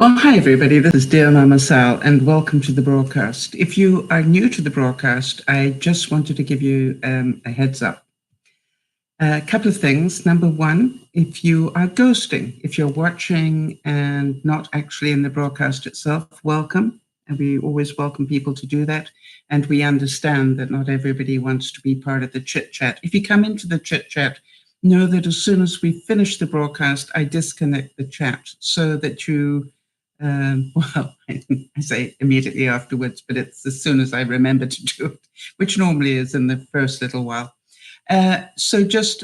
Well, hi, everybody. This is DearMamaSal, and welcome to the broadcast. If you are new to the broadcast, I just wanted to give you a heads up. A couple of things. Number one, if you are ghosting, if you're watching and not actually in the broadcast itself, welcome. And we always welcome people to do that. And we understand that not everybody wants to be part of the chit-chat. If you come into the chit-chat, know that as soon as we finish the broadcast, I disconnect the chat so that you well, I say immediately afterwards, but it's as soon as I remember to do it, which normally is in the first little while. So just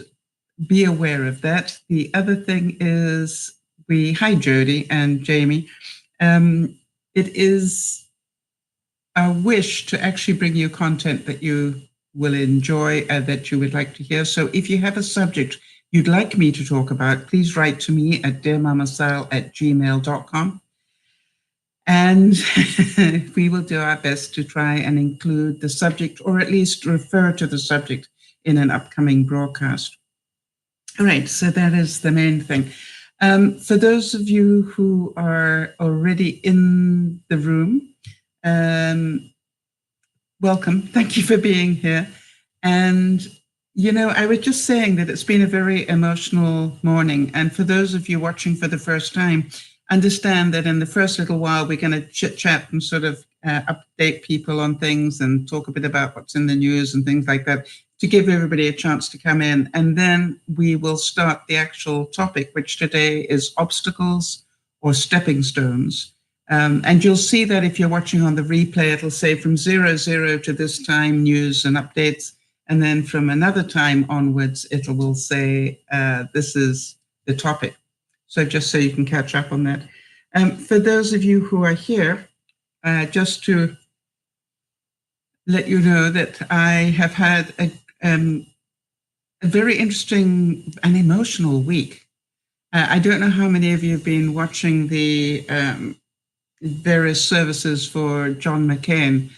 be aware of that. The other thing is hi Jody and Jamie. It is our wish to actually bring you content that you will enjoy, that you would like to hear. So if you have a subject you'd like me to talk about, please write to me at dearmamasal@gmail.com. And we will do our best to try and include the subject, or at least refer to the subject in an upcoming broadcast. All right, so that is the main thing. For those of you who are already in the room, welcome. Thank you for being here. And, you know, I was just saying that it's been a very emotional morning. And for those of you watching for the first time, understand that in the first little while, we're going to chit-chat and sort of update people on things and talk a bit about what's in the news and things like that to give everybody a chance to come in. And then we will start the actual topic, which today is obstacles or stepping stones. And you'll see that if you're watching on the replay, it'll say from 00 to this time, news and updates. And then from another time onwards, it will say this is the topic. So just so you can catch up on that. For those of you who are here, just to let you know that I have had a very interesting and emotional week. I don't know how many of you have been watching the various services for John McCain.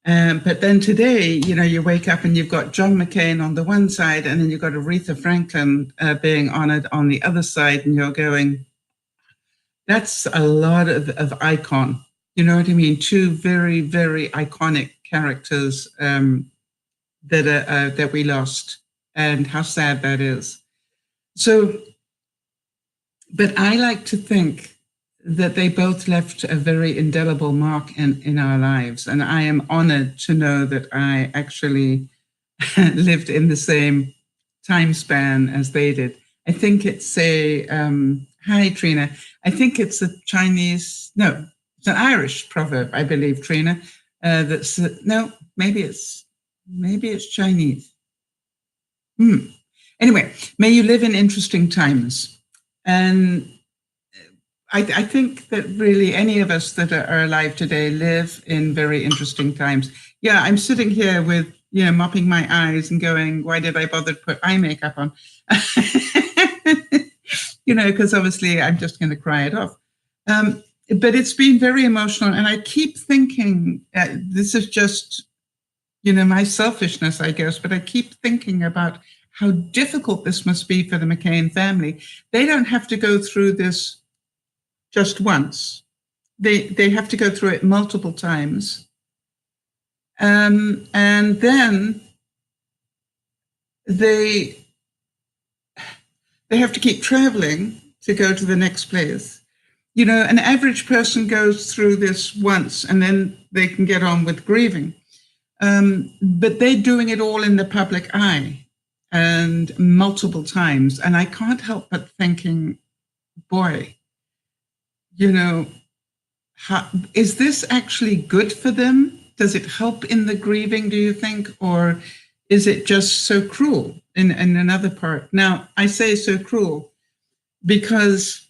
But then today, you know, you wake up and you've got John McCain on the one side, and then you've got Aretha Franklin being honored on the other side, and you're going, that's a lot of icon. You know what I mean? Two very, very iconic characters that we lost, and how sad that is. So, but I like to think that they both left a very indelible mark in our lives. And I am honored to know that I actually lived in the same time span as they did. I think it's hi, Trina. I think it's a Chinese, no, it's an Irish proverb, I believe, Trina. That's, no, maybe it's Chinese. Anyway, may you live in interesting times. And I think that really any of us that are alive today live in very interesting times. Yeah, I'm sitting here with, you know, mopping my eyes and going, why did I bother to put eye makeup on? You know, because obviously I'm just going to cry it off. But it's been very emotional. And I keep thinking, this is just, you know, my selfishness, I guess, but I keep thinking about how difficult this must be for the McCain family. They don't have to go through this just once. They have to go through it multiple times. And then they have to keep traveling to go to the next place. You know, an average person goes through this once and then they can get on with grieving. But they're doing it all in the public eye and multiple times. And I can't help but thinking, boy, you know, is this actually good for them? Does it help in the grieving, do you think? Or is it just so cruel in another part? Now, I say so cruel because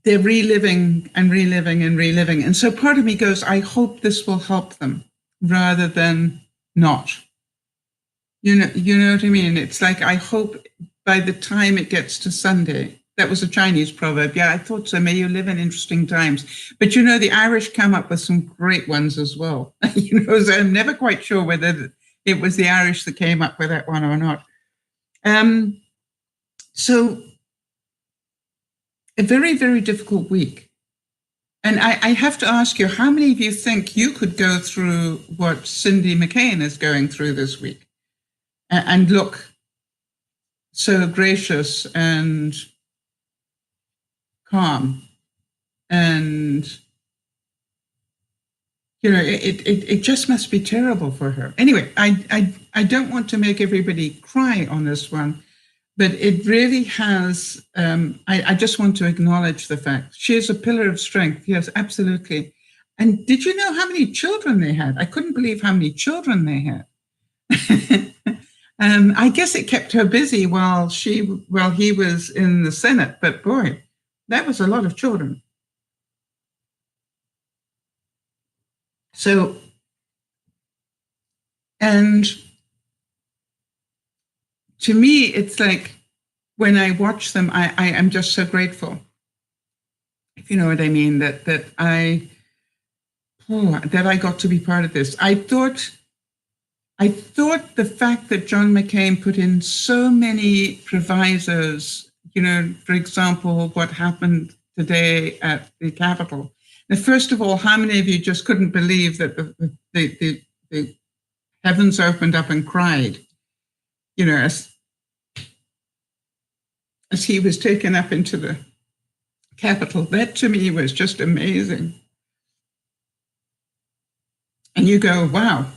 they're reliving and reliving and reliving. And so part of me goes, I hope this will help them rather than not. You know what I mean? It's like, I hope by the time it gets to Sunday, that was a Chinese proverb. Yeah, I thought so. May you live in interesting times. But, you know, the Irish come up with some great ones as well. You know, so I'm never quite sure whether it was the Irish that came up with that one or not. So a very, very difficult week. And I have to ask you, how many of you think you could go through what Cindy McCain is going through this week and look so gracious and calm? And, it just must be terrible for her. Anyway, I don't want to make everybody cry on this one, but it really has, I just want to acknowledge the fact she is a pillar of strength. Yes, absolutely. And did you know how many children they had? I couldn't believe how many children they had. I guess it kept her busy while he was in the Senate, but boy, that was a lot of children. So, and to me, it's like when I watch them, I am just so grateful, if you know what I mean, that I got to be part of this. I thought the fact that John McCain put in so many provisos, for example, what happened today at the Capitol. Now, first of all, how many of you just couldn't believe that the heavens opened up and cried, as he was taken up into the Capitol? That to me was just amazing. And you go, wow.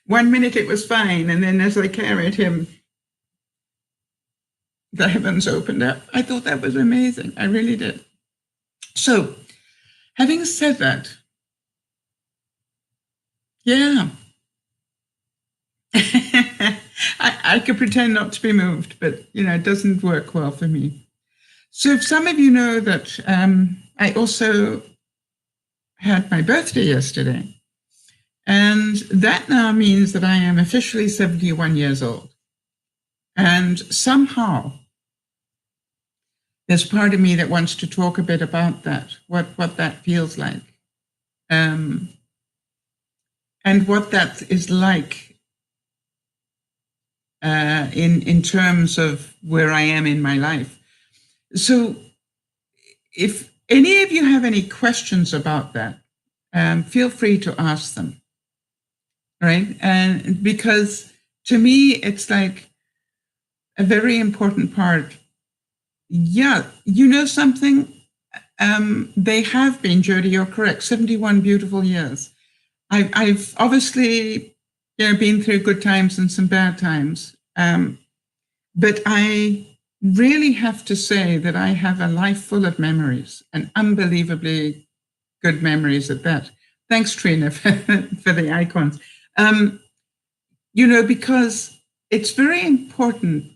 1 minute it was fine, and then as they carried him, the heavens opened up. I thought that was amazing. I really did. So, having said that, yeah, I could pretend not to be moved, but it doesn't work well for me. So, if some of you know that I also had my birthday yesterday, and that now means that I am officially 71 years old. And somehow, there's part of me that wants to talk a bit about that, what that feels like, and what that is like in terms of where I am in my life. So if any of you have any questions about that, feel free to ask them. Right? And because to me, it's like a very important part. Yeah, you know something? They have been, Jody, you're correct, 71 beautiful years. I've obviously been through good times and some bad times. But I really have to say that I have a life full of memories, and unbelievably good memories at that. Thanks, Trina, for the icons. Because it's very important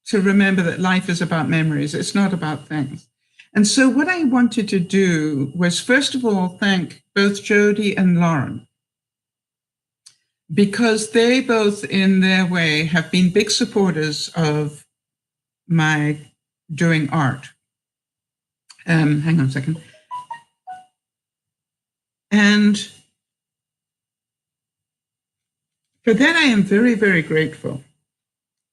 to remember that life is about memories. It's not about things. And so what I wanted to do was, first of all, thank both Jody and Lauren, because they both, in their way, have been big supporters of my doing art. Hang on a second. And for that, I am very, very grateful.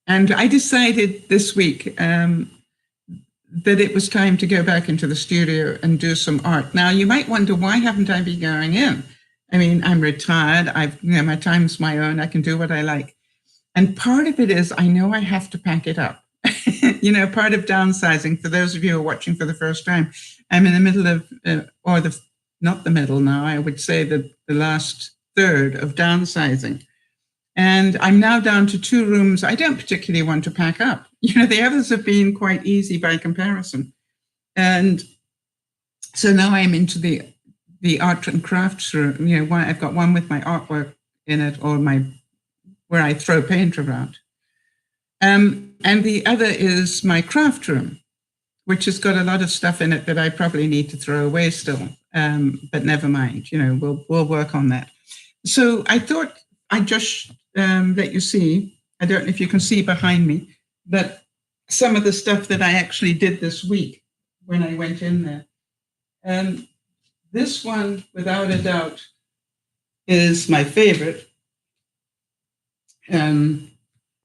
And I decided this week that it was time to go back into the studio and do some art. Now, you might wonder, why haven't I been going in? I mean, I'm retired. My time's my own. I can do what I like. And part of it is I know I have to pack it up. Part of downsizing, for those of you who are watching for the first time, I'm in the middle of, not the middle now, I would say the last third of downsizing. And I'm now down to 2 rooms I don't particularly want to pack up. The others have been quite easy by comparison. And so now I'm into the art and crafts room. I've got one with my artwork in it, or where I throw paint around. And the other is my craft room, which has got a lot of stuff in it that I probably need to throw away still. But never mind, we'll work on that. So I thought I'd just let you see, I don't know if you can see behind me, but some of the stuff that I actually did this week when I went in there. This one, without a doubt, is my favorite.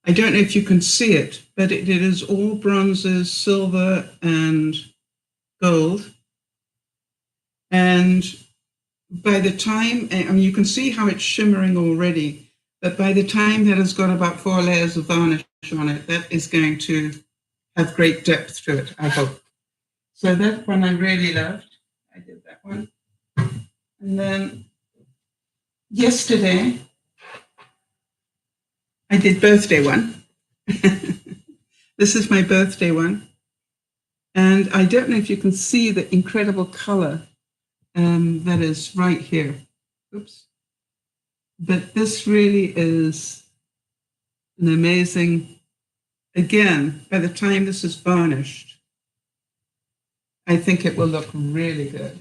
I don't know if you can see it, but it is all bronzes, silver and gold. And by the time, I mean, you can see how it's shimmering already, but by the time that has got about 4 layers of varnish on it, that is going to have great depth to it, I hope. So that one I really loved. I did that one. And then yesterday, I did birthday one. This is my birthday one. And I don't know if you can see the incredible color that is right here. Oops. But this really is an amazing, again, by the time this is varnished, I think it will look really good.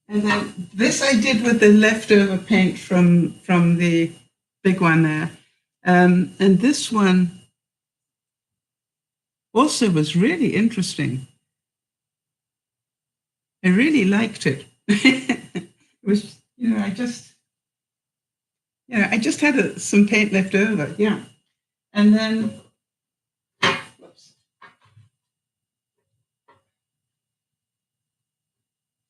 And then this I did with the leftover paint from the big one there. And this one also was really interesting. I really liked it. It was, I just had some paint left over, yeah. And then, whoops.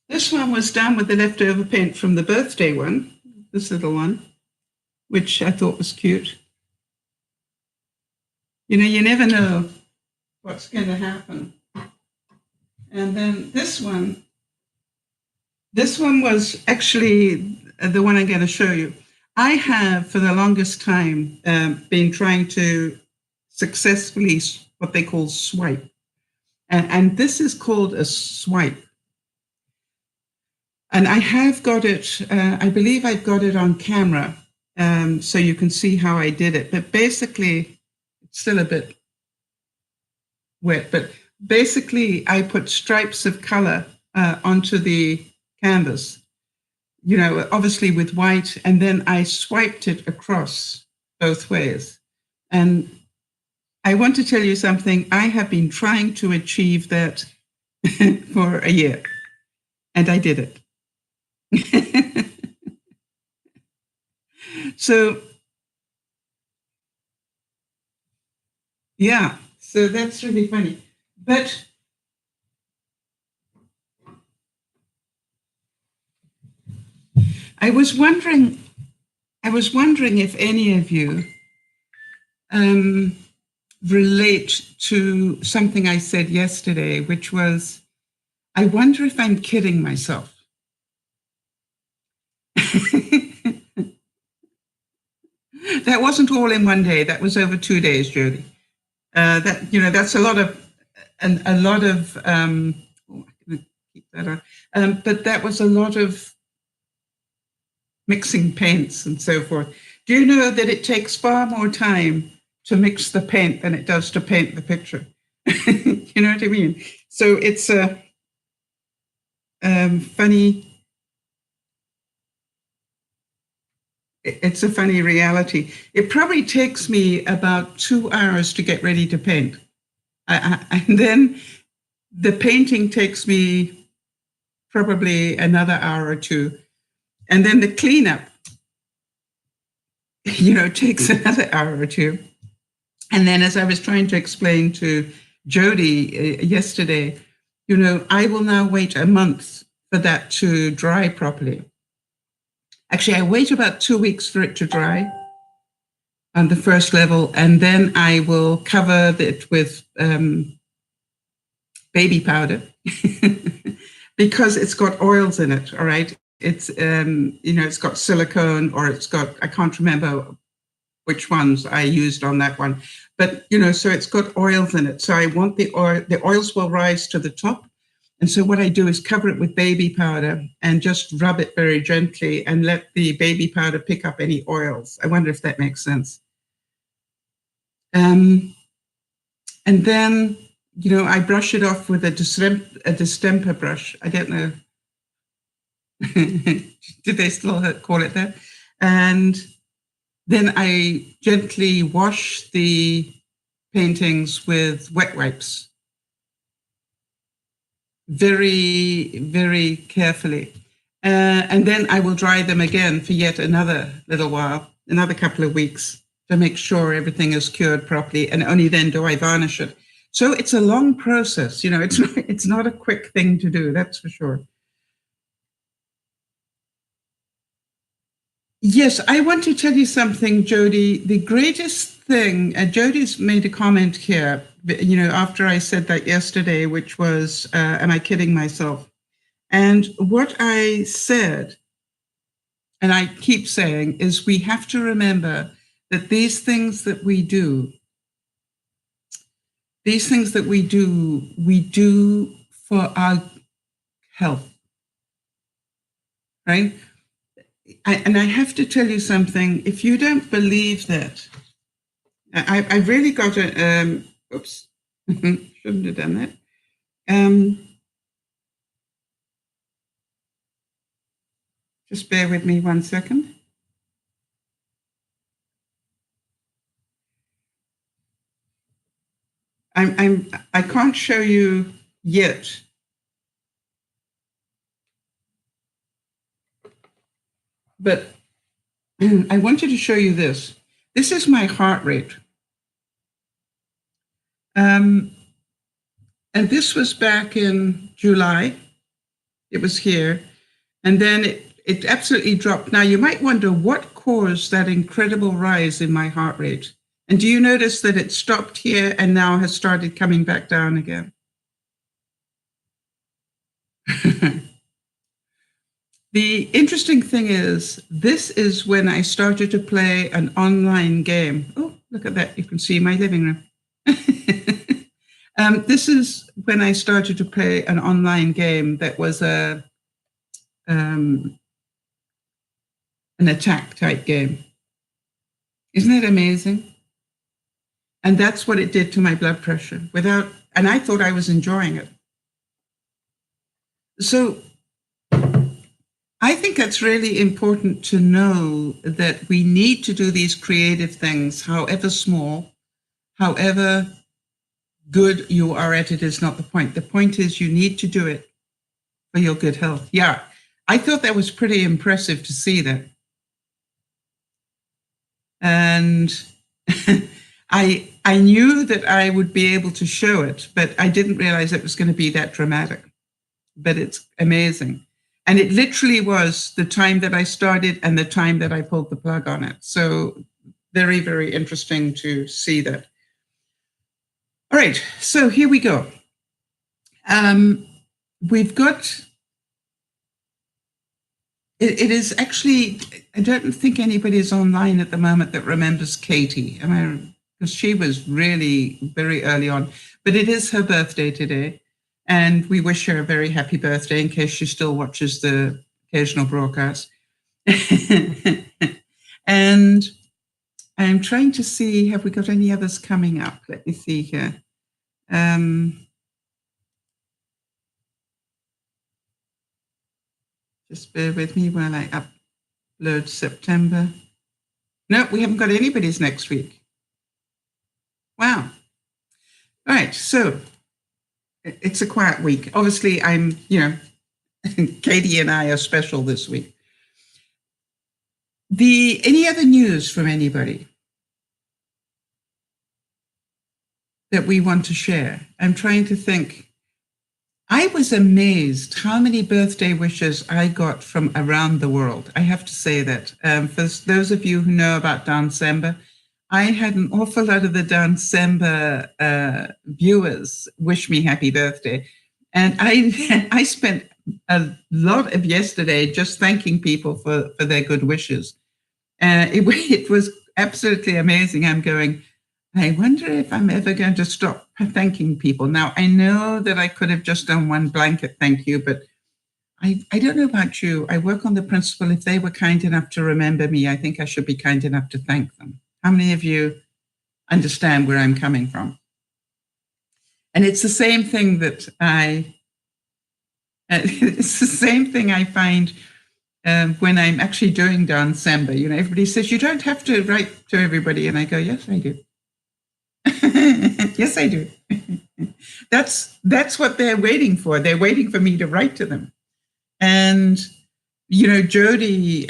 This one was done with the leftover paint from the birthday one, this little one, which I thought was cute. You never know what's going to happen. And then this one was actually the one I'm going to show you. I have, for the longest time, been trying to successfully what they call swipe. And this is called a swipe. And I have got it, I believe I've got it on camera, so you can see how I did it. But basically, it's still a bit wet, but basically I put stripes of color onto the canvas, obviously with white, and then I swiped it across both ways. And I want to tell you something, I have been trying to achieve that for a year, and I did it. So, yeah, so that's really funny. But I was wondering if any of you relate to something I said yesterday, which was, I wonder if I'm kidding myself. That wasn't all in one day. That was over 2 days, Jody. That's a lot of. Keep that on. But that was a lot of mixing paints and so forth. Do you know that it takes far more time to mix the paint than it does to paint the picture? You know what I mean? So it's a funny. It's a funny reality. It probably takes me about 2 hours to get ready to paint. And then the painting takes me probably another hour or two. And then the cleanup, takes another hour or two. And then, as I was trying to explain to Jody yesterday, I will now wait a month for that to dry properly. Actually, I wait about 2 weeks for it to dry on the first level, and then I will cover it with baby powder because it's got oils in it, all right? It's, it's got silicone, or it's got, I can't remember which ones I used on that one, but, so it's got oils in it. So I want the oils will rise to the top. And so what I do is cover it with baby powder and just rub it very gently and let the baby powder pick up any oils. I wonder if that makes sense. And then, I brush it off with a distemper brush. I don't know. Did they still call it that? And then I gently wash the paintings with wet wipes. very, very carefully. And then I will dry them again for yet another little while, another couple of weeks, to make sure everything is cured properly. And only then do I varnish it. So it's a long process. It's not a quick thing to do, that's for sure. Yes, I want to tell you something, Jody. The greatest thing, Jody's made a comment here, after I said that yesterday, which was, am I kidding myself? And what I said, and I keep saying, is we have to remember that these things that we do, we do for our health, right? And I have to tell you something. If you don't believe that, I really got to, oops, shouldn't have done that. Just bear with me 1 second. I can't show you yet. But I wanted to show you this. This is my heart rate. And this was back in July. It was here. And then it absolutely dropped. Now, you might wonder what caused that incredible rise in my heart rate. And do you notice that it stopped here and now has started coming back down again? The interesting thing is, this is when I started to play an online game. Oh, look at that. You can see my living room. This is when I started to play an online game that was an attack type game. Isn't that amazing? And that's what it did to my blood pressure and I thought I was enjoying it. So I think that's really important to know that we need to do these creative things, however small, however good you are at it is not the point. The point is you need to do it for your good health. Yeah, I thought that was pretty impressive to see that. And I knew that I would be able to show it, but I didn't realize it was going to be that dramatic. But it's amazing. And it literally was the time that I started and the time that I pulled the plug on it. So very, very interesting to see that. All right, so here we go. We've got, it is actually, I don't think anybody is online at the moment that remembers Katie. Because she was really very early on, but it is her birthday today. And we wish her a very happy birthday in case she still watches the occasional broadcast. And I'm trying to see, have we got any others coming up? Let me see here. Just bear with me while I upload September. No, we haven't got anybody's next week. Wow. All right, so it's a quiet week. Obviously, Katie and I are special this week. Any other news from anybody that we want to share? I'm trying to think. I was amazed how many birthday wishes I got from around the world. I have to say that. For those of you who know about December, I had an awful lot of the December viewers wish me happy birthday. And I spent a lot of yesterday just thanking people for their good wishes. It was absolutely amazing. I'm going, I wonder if I'm ever going to stop thanking people. Now, I know that I could have just done one blanket thank you, but I don't know about you. I work on the principle, if they were kind enough to remember me, I think I should be kind enough to thank them. How many of you understand where I'm coming from? And it's the same thing that it's the same thing I find when I'm actually doing December. Everybody says, you don't have to write to everybody. And I go, yes, I do. Yes, I do. That's what they're waiting for. They're waiting for me to write to them. And, Jody,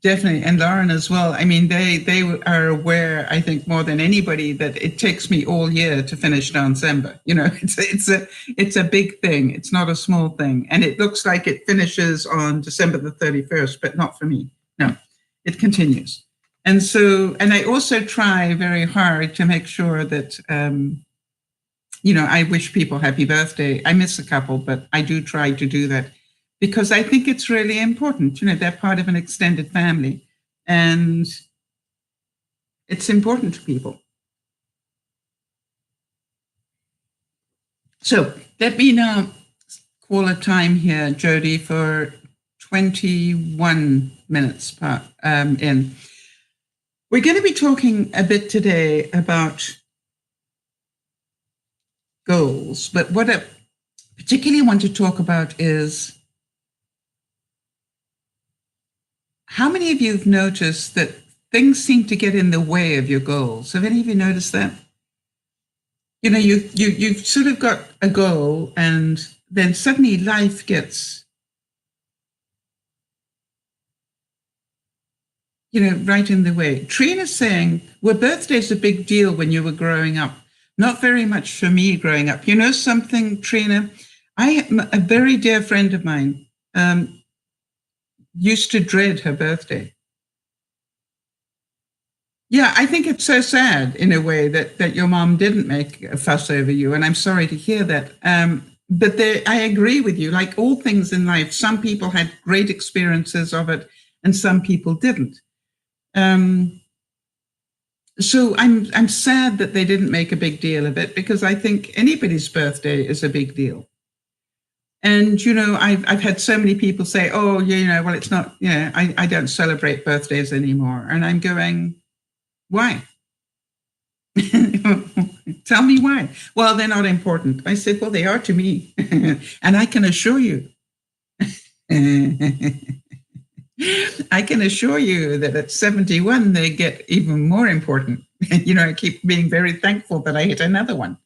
definitely, and Lauren as well. I mean, they are aware, I think, more than anybody, that it takes me all year to finish December. It's a big thing. It's not a small thing, and it looks like it finishes on December the 31st, but not for me. No, it continues. And so, and I also try very hard to make sure that, I wish people happy birthday. I miss a couple, but I do try to do that, because I think it's really important. They're part of an extended family, and it's important to people. So let me now call a time here, Jody, for 21 minutes in. We're going to be talking a bit today about goals, but what I particularly want to talk about is, how many of you have noticed that things seem to get in the way of your goals? Have any of you noticed that? You've sort of got a goal, and then suddenly life gets, right in the way. Trina's saying, well, birthday's a big deal when you were growing up. Not very much for me growing up. You know something, Trina? A very dear friend of mine used to dread her birthday. Yeah, I think it's so sad in a way that your mom didn't make a fuss over you, and I'm sorry to hear that. But I agree with you. Like all things in life, some people had great experiences of it, and some people didn't. So I'm sad that they didn't make a big deal of it, because I think anybody's birthday is a big deal. And, I've had so many people say, oh, well, it's not, I don't celebrate birthdays anymore. And I'm going, why? Tell me why. Well, they're not important. I said, well, they are to me. And I can assure you, that at 71, they get even more important. I keep being very thankful that I hit another one.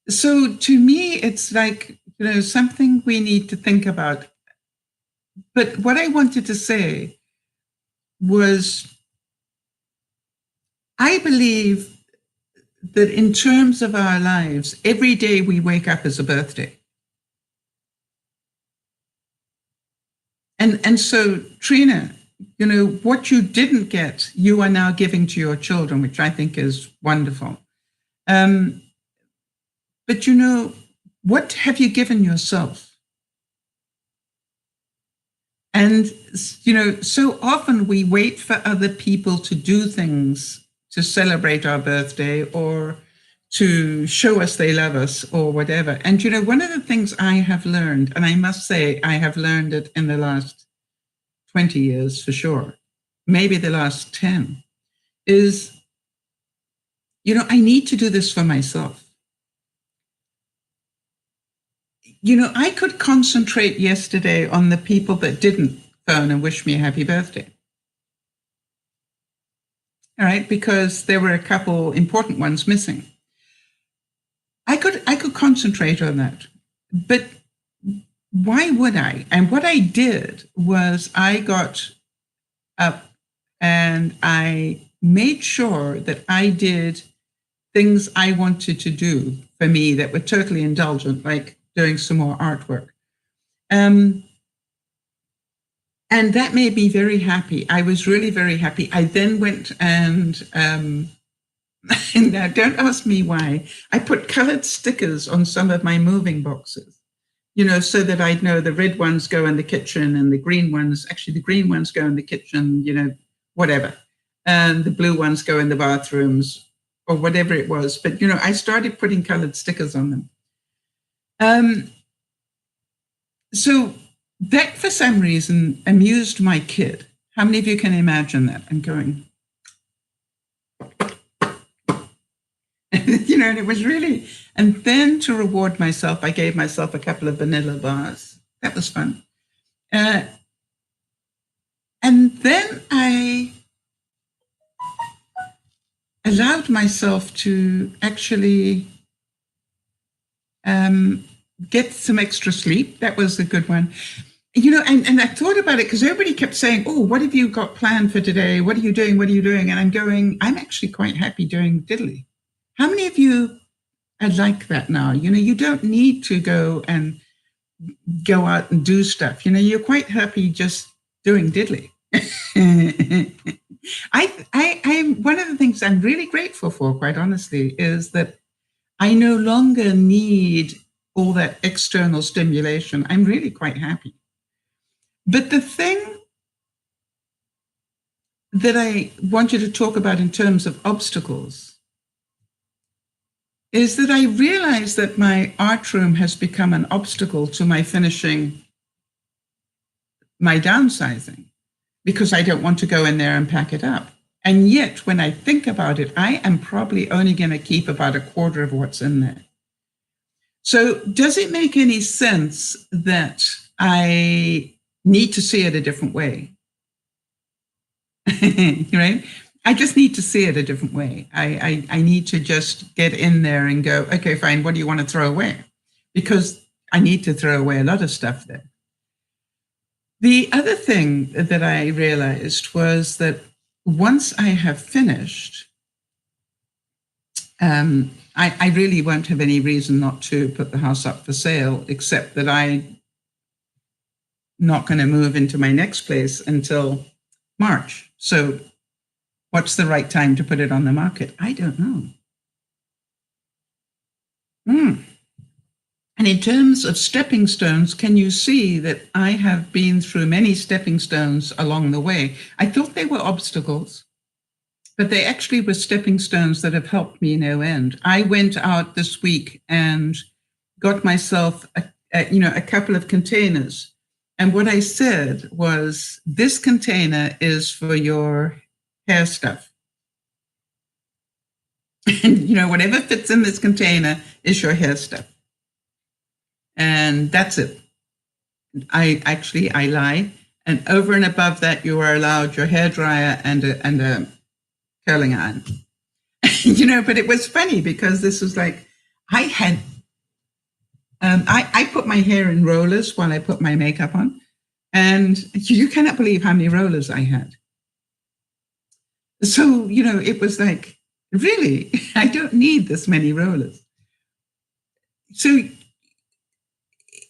So to me, it's like, something we need to think about. But what I wanted to say was, I believe that in terms of our lives, every day we wake up is a birthday. And so, Trina, what you didn't get, you are now giving to your children, which I think is wonderful. But what have you given yourself? And, so often we wait for other people to do things to celebrate our birthday, or to show us they love us, or whatever. And, one of the things I have learned, and I must say I have learned it in the last 20 years for sure, maybe the last 10, is, I need to do this for myself. I could concentrate yesterday on the people that didn't phone and wish me a happy birthday. All right, because there were a couple important ones missing. I could concentrate on that, but why would I? And what I did was, I got up and I made sure that I did things I wanted to do for me that were totally indulgent, like doing some more artwork. And that made me very happy. I was really very happy. I then went and now don't ask me why, I put colored stickers on some of my moving boxes, so that I'd know the red ones go in the kitchen, and the green ones go in the kitchen, whatever. And the blue ones go in the bathrooms, or whatever it was. But, I started putting colored stickers on them. So that, for some reason, amused my kid. How many of you can imagine that? I'm going, and it was really, and then to reward myself, I gave myself a couple of vanilla bars. That was fun. And then I allowed myself to actually get some extra sleep. That was a good one. And I thought about it because everybody kept saying, oh, what have you got planned for today? What are you doing? What are you doing? And I'm going, I'm actually quite happy doing diddly. How many of you are like that now? You don't need to go out and do stuff. You're quite happy just doing diddly. I'm one of the things I'm really grateful for, quite honestly, is that I no longer need all that external stimulation. I'm really quite happy. But the thing that I want you to talk about in terms of obstacles is that I realize that my art room has become an obstacle to my finishing my downsizing because I don't want to go in there and pack it up. And yet, when I think about it, I am probably only going to keep about a quarter of what's in there. So does it make any sense that I need to see it a different way? Right? I just need to see it a different way. I need to just get in there and go, okay, fine, what do you want to throw away? Because I need to throw away a lot of stuff there. The other thing that I realized was that once I have finished, I really won't have any reason not to put the house up for sale, except that I'm not going to move into my next place until March. So what's the right time to put it on the market? I don't know. And in terms of stepping stones, can you see that I have been through many stepping stones along the way? I thought they were obstacles, but they actually were stepping stones that have helped me no end. I went out this week and got myself a couple of containers. And what I said was, this container is for your hair stuff. And, whatever fits in this container is your hair stuff. And that's it. I lie. And over and above that, you are allowed your hairdryer and a curling iron. But it was funny because this was like, I put my hair in rollers while I put my makeup on. And you cannot believe how many rollers I had. So, it was like, really, I don't need this many rollers. So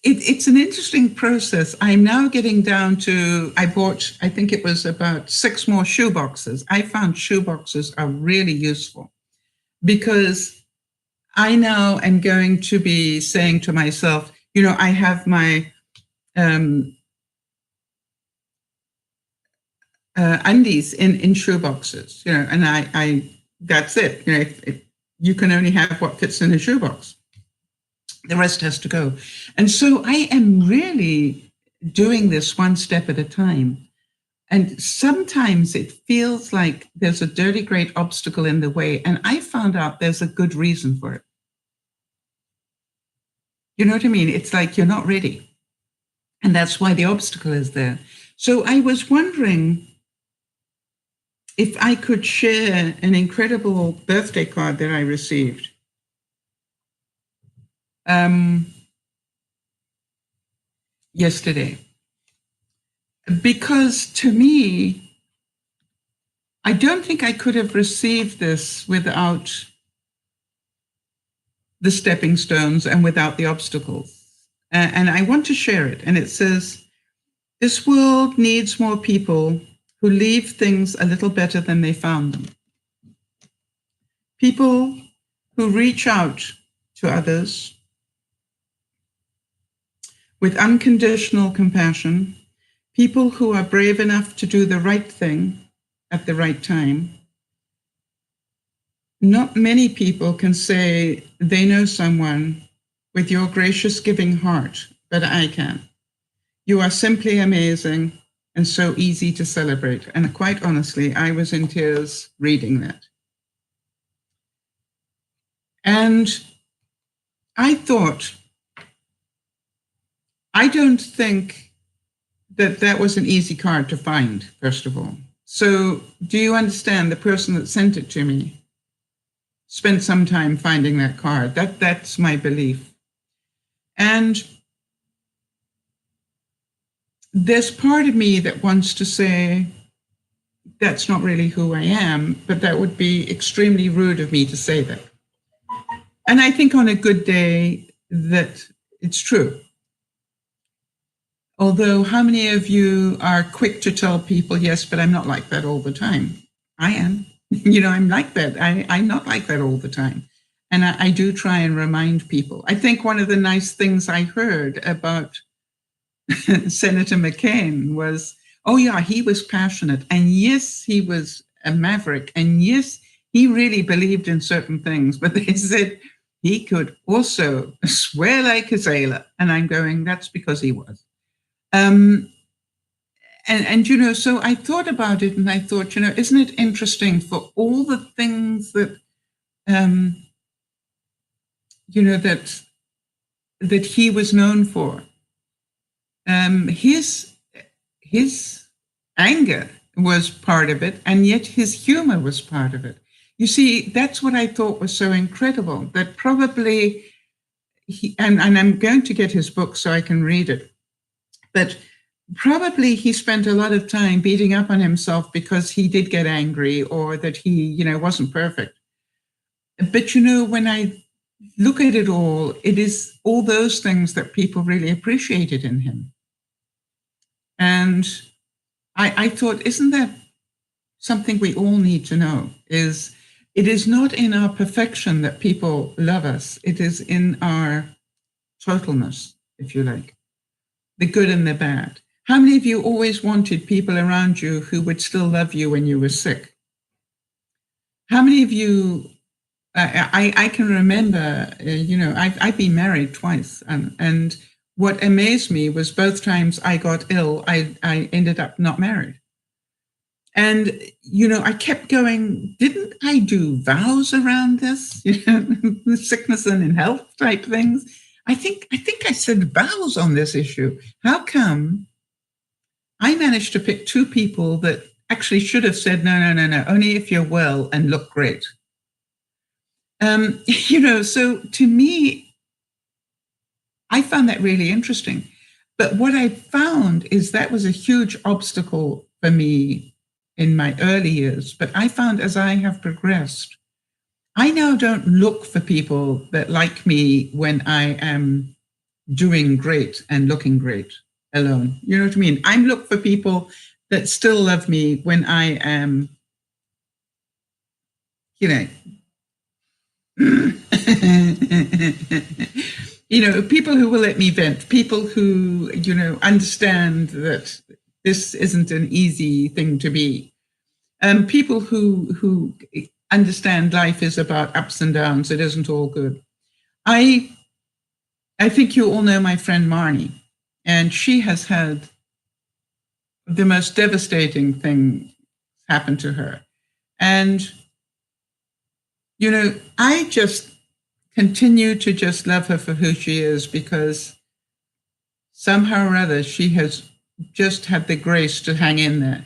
it's an interesting process. I'm now getting down to, I think it was about 6 more shoe boxes. I found shoe boxes are really useful because I now am going to be saying to myself, I have my undies in shoe boxes, and I that's it. If you can only have what fits in a shoebox. The rest has to go. And so I am really doing this one step at a time. And sometimes it feels like there's a dirty, great obstacle in the way. And I found out there's a good reason for it. You know what I mean? It's like you're not ready. And that's why the obstacle is there. So I was wondering if I could share an incredible birthday card that I received. Yesterday, because to me, I don't think I could have received this without the stepping stones and without the obstacles. And I want to share it. And it says, this world needs more people who leave things a little better than they found them. People who reach out to others with unconditional compassion, people who are brave enough to do the right thing at the right time. Not many people can say they know someone with your gracious giving heart, but I can. You are simply amazing and so easy to celebrate. And quite honestly, I was in tears reading that. And I thought, I don't think that was an easy card to find, first of all. So do you understand the person that sent it to me? spent some time finding that card. That's my belief. And there's part of me that wants to say, that's not really who I am, but that would be extremely rude of me to say that. And I think on a good day that it's true. Although how many of you are quick to tell people, yes, but I'm not like that all the time? I am. I'm like that. I'm not like that all the time. And I do try and remind people. I think one of the nice things I heard about Senator McCain was, oh yeah, he was passionate. And yes, he was a maverick. And yes, he really believed in certain things. But they said he could also swear like a sailor. And I'm going, that's because he was. And so I thought about it and I thought, isn't it interesting for all the things that, that he was known for, his anger was part of it, and yet his humor was part of it. You see, that's what I thought was so incredible, that probably and I'm going to get his book so I can read it, but probably he spent a lot of time beating up on himself because he did get angry or that he, wasn't perfect. But, when I look at it is all those things that people really appreciated in him. And I thought, isn't that something we all need to know? It is not in our perfection that people love us. It is in our totalness, if you like, the good and the bad. How many of you always wanted people around you who would still love you when you were sick? How many of you, I can remember, I've been married twice, and what amazed me was both times I got ill, I ended up not married. And, I kept going, didn't I do vows around this? Sickness and in health type things. I think I said vows on this issue. How come I managed to pick two people that actually should have said, no, only if you're well and look great. So to me, I found that really interesting. But what I found is that was a huge obstacle for me in my early years. But I found as I have progressed, I now don't look for people that like me when I am doing great and looking great alone. You know what I mean? I look for people that still love me when I am, people who will let me vent, people who, understand that this isn't an easy thing to be. People who understand life is about ups and downs. It isn't all good. I think you all know my friend Marnie, and she has had the most devastating thing happen to her. And, I just continue to just love her for who she is, because somehow or other she has just had the grace to hang in there.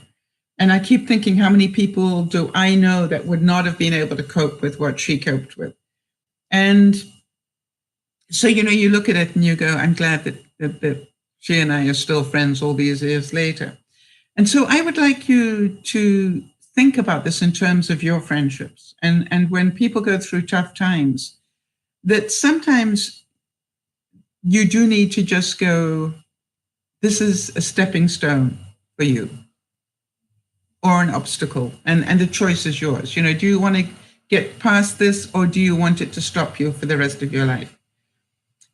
And I keep thinking, how many people do I know that would not have been able to cope with what she coped with? And so, you look at it and you go, I'm glad that she and I are still friends all these years later. And so I would like you to think about this in terms of your friendships. And when people go through tough times, that sometimes you do need to just go, this is a stepping stone for you, or an obstacle, and the choice is yours. Do you want to get past this, or do you want it to stop you for the rest of your life?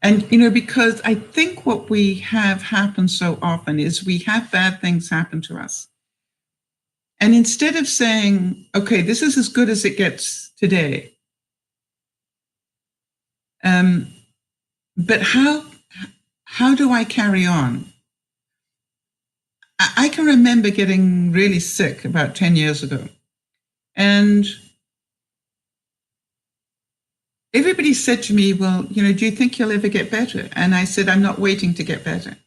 And, because I think what we have happen so often is we have bad things happen to us. And instead of saying, okay, this is as good as it gets today, but how do I carry on? I can remember getting really sick about 10 years ago. And everybody said to me, well, do you think you'll ever get better? And I said, I'm not waiting to get better.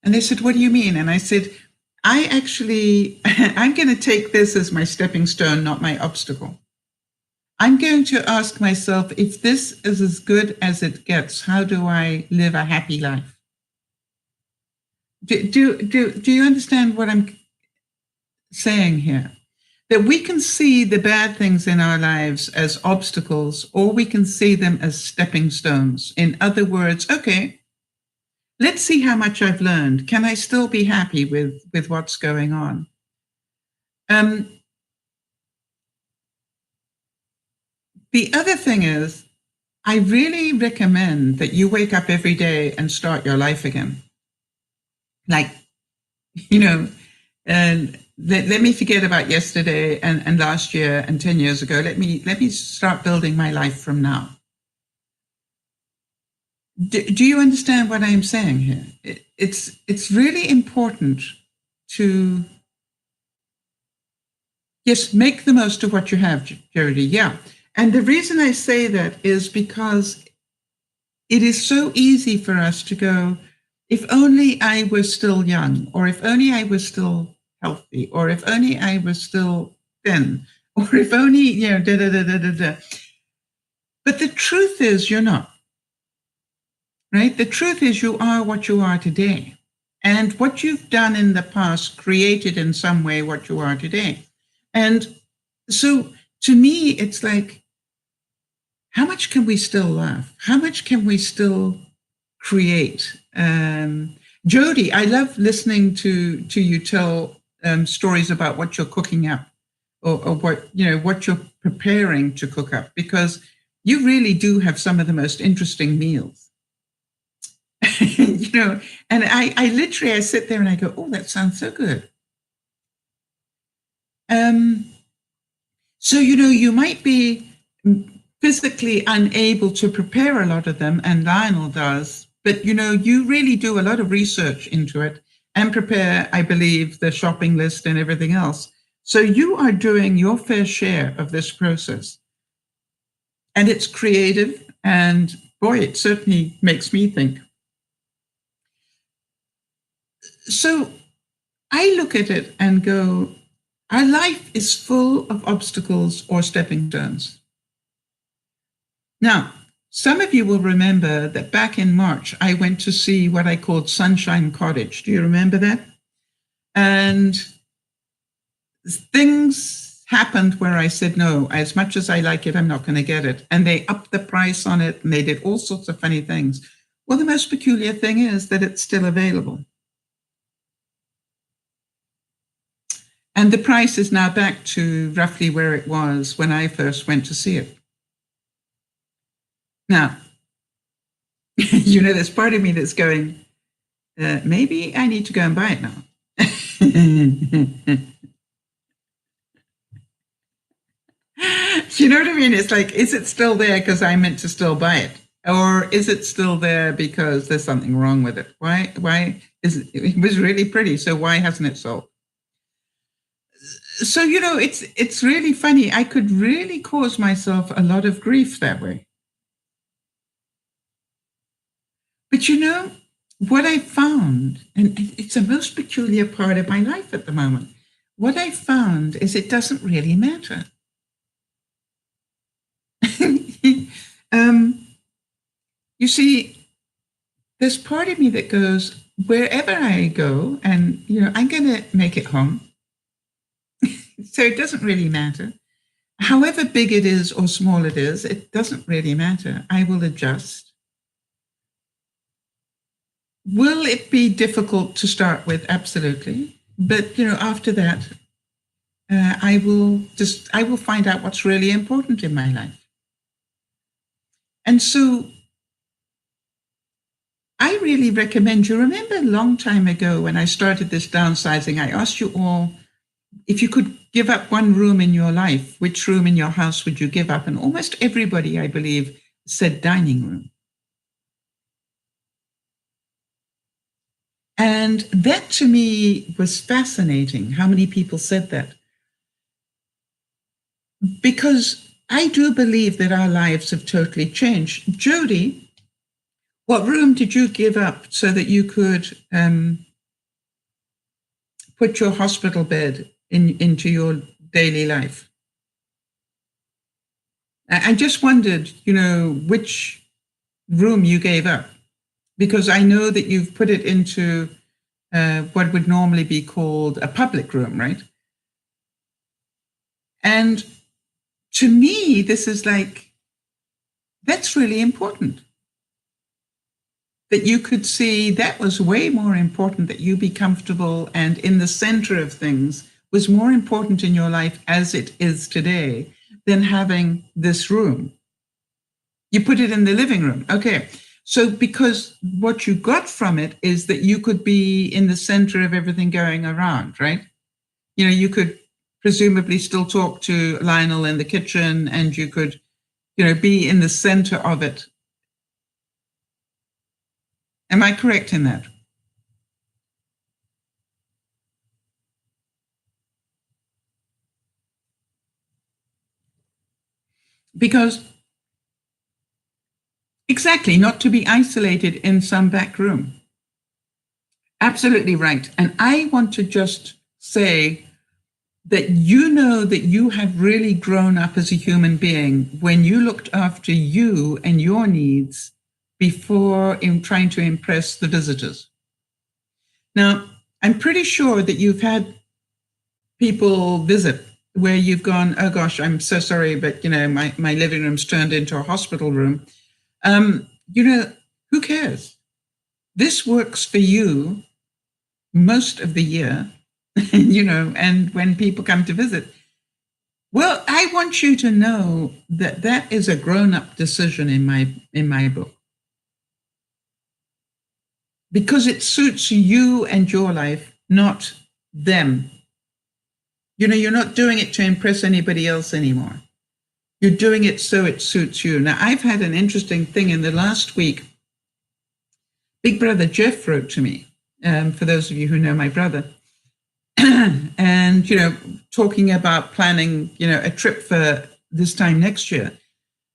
And they said, what do you mean? And I said, I'm going to take this as my stepping stone, not my obstacle. I'm going to ask myself, if this is as good as it gets, how do I live a happy life? Do you understand what I'm saying here? That we can see the bad things in our lives as obstacles, or we can see them as stepping stones. In other words, okay, let's see how much I've learned. Can I still be happy with what's going on? The other thing is, I really recommend that you wake up every day and start your life again. Like, you know, and let me forget about yesterday and last year and 10 years ago. Let me start building my life from now. Do you understand what I'm saying here? It's really important to, yes, make the most of what you have, Jody. Yeah. And the reason I say that is because it is so easy for us to go, if only I was still young, or if only I was still healthy, or if only I was still thin, or if only, da da da da da da. But the truth is, you're not. Right? The truth is, you are what you are today. And what you've done in the past created in some way what you are today. And so to me, it's like, how much can we still laugh? How much can we still create? Jody, I love listening to you tell stories about what you're cooking up, or what what you're preparing to cook up, because you really do have some of the most interesting meals. And I literally, I sit there and I go, oh, that sounds so good. So you might be physically unable to prepare a lot of them, and Lionel does, but you really do a lot of research into it and prepare, I believe, the shopping list and everything else. So you are doing your fair share of this process. And it's creative, and boy, it certainly makes me think. So I look at it and go, our life is full of obstacles or stepping stones. Now, some of you will remember that back in March, I went to see what I called Sunshine Cottage. Do you remember that? And things happened where I said, no, as much as I like it, I'm not going to get it. And they upped the price on it, and they did all sorts of funny things. Well, the most peculiar thing is that it's still available. And the price is now back to roughly where it was when I first went to see it. Now, there's part of me that's going, maybe I need to go and buy it now. You know what I mean? It's like, is it still there because I meant to still buy it? Or is it still there because there's something wrong with it? Why is it? It was really pretty, so why hasn't it sold? So, it's really funny. I could really cause myself a lot of grief that way. But what I found, and it's a most peculiar part of my life at the moment, what I found is it doesn't really matter. You see, there's part of me that goes, wherever I go, and I'm going to make it home. So it doesn't really matter. However big it is or small it is, it doesn't really matter. I will adjust. Will it be difficult to start with? Absolutely. But after that, I will find out what's really important in my life. And so I really recommend, you remember a long time ago when I started this downsizing, I asked you all, if you could give up one room in your life, which room in your house would you give up? And almost everybody, I believe, said dining room. And that to me was fascinating, how many people said that. Because I do believe that our lives have totally changed. Jody, what room did you give up so that you could put your hospital bed into your daily life? I just wondered, which room you gave up, because I know that you've put it into what would normally be called a public room, right? And to me, this is like, that's really important. That you could see that was way more important, that you be comfortable and in the center of things was more important in your life as it is today than having this room. You put it in the living room. Okay. So because what you got from it is that you could be in the center of everything going around, right? You could presumably still talk to Lionel in the kitchen, and you could, be in the center of it. Am I correct in that? Because exactly, not to be isolated in some back room. Absolutely right. And I want to just say that that you have really grown up as a human being when you looked after you and your needs before in trying to impress the visitors. Now, I'm pretty sure that you've had people visit where you've gone, oh gosh, I'm so sorry, but my living room's turned into a hospital room. Who cares? This works for you most of the year, and when people come to visit. Well, I want you to know that that is a grown-up decision in my book. Because it suits you and your life, not them. You're not doing it to impress anybody else anymore. You're doing it so it suits you. Now, I've had an interesting thing in the last week. Big brother Jeff wrote to me, for those of you who know my brother, and, talking about planning, a trip for this time next year.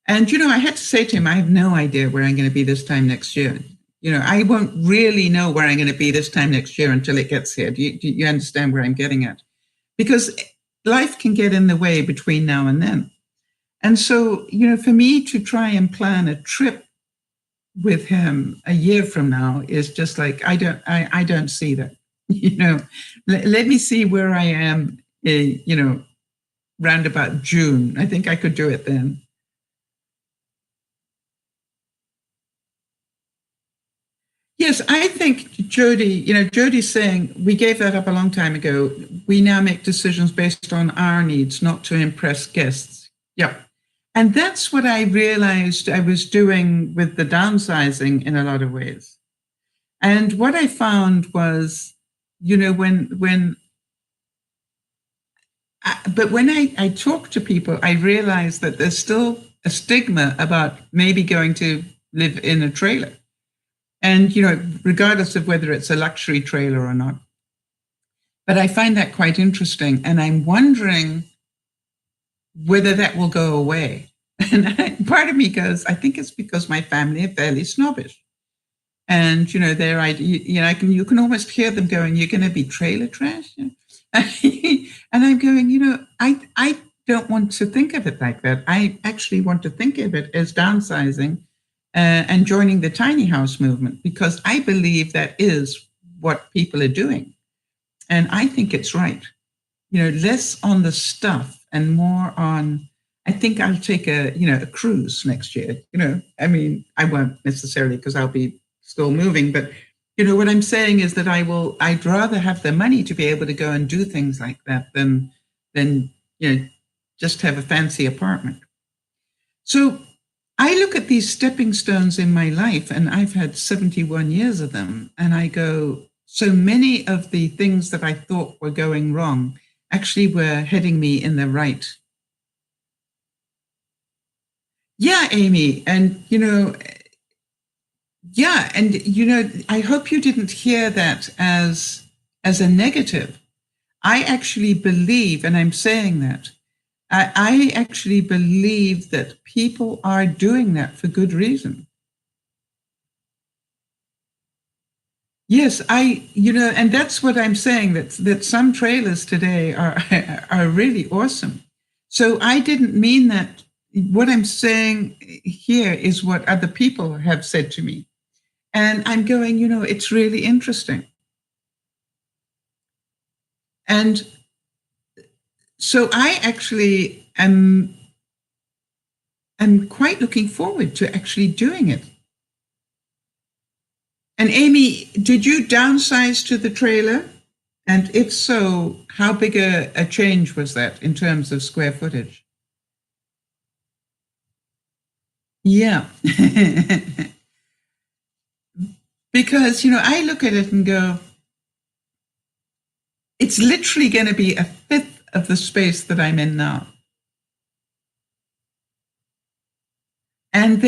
And, I had to say to him, I have no idea where I'm going to be this time next year. I won't really know where I'm going to be this time next year until it gets here. Do you understand where I'm getting at? Because life can get in the way between now and then. And so, for me to try and plan a trip with him a year from now is just like, I don't see that. Let me see where I am, round about June. I think I could do it then. Yes, I think Jody, Jody's saying we gave that up a long time ago. We now make decisions based on our needs, not to impress guests. Yep. And that's what I realized I was doing with the downsizing in a lot of ways. And what I found was, when I talk to people, I realize that there's still a stigma about maybe going to live in a trailer. And, regardless of whether it's a luxury trailer or not. But I find that quite interesting. And I'm wondering whether that will go away. And part of me goes, I think it's because my family are fairly snobbish. And, you can almost hear them going, you're going to be trailer trash? And I'm going, I don't want to think of it like that. I actually want to think of it as downsizing and joining the tiny house movement, because I believe that is what people are doing. And I think it's right. Less on the stuff and more on, I think I'll take a cruise next year. I won't necessarily because I'll be still moving, but what I'm saying is that I'd rather have the money to be able to go and do things like that than just have a fancy apartment. So I look at these stepping stones in my life, and I've had 71 years of them, and I go, so many of the things that I thought were going wrong actually were heading me in the right. Yeah, Amy, and I hope you didn't hear that as a negative. I actually believe, and I'm saying that, I actually believe that people are doing that for good reason. Yes, and that's what I'm saying, that some trailers today are really awesome. So I didn't mean that what I'm saying here is what other people have said to me. And I'm going, it's really interesting. And so I actually am quite looking forward to actually doing it. And Amy, did you downsize to the trailer? And if so, how big a change was that in terms of square footage? Yeah. Because, I look at it and go, it's literally going to be a fifth of the space that I'm in now. And,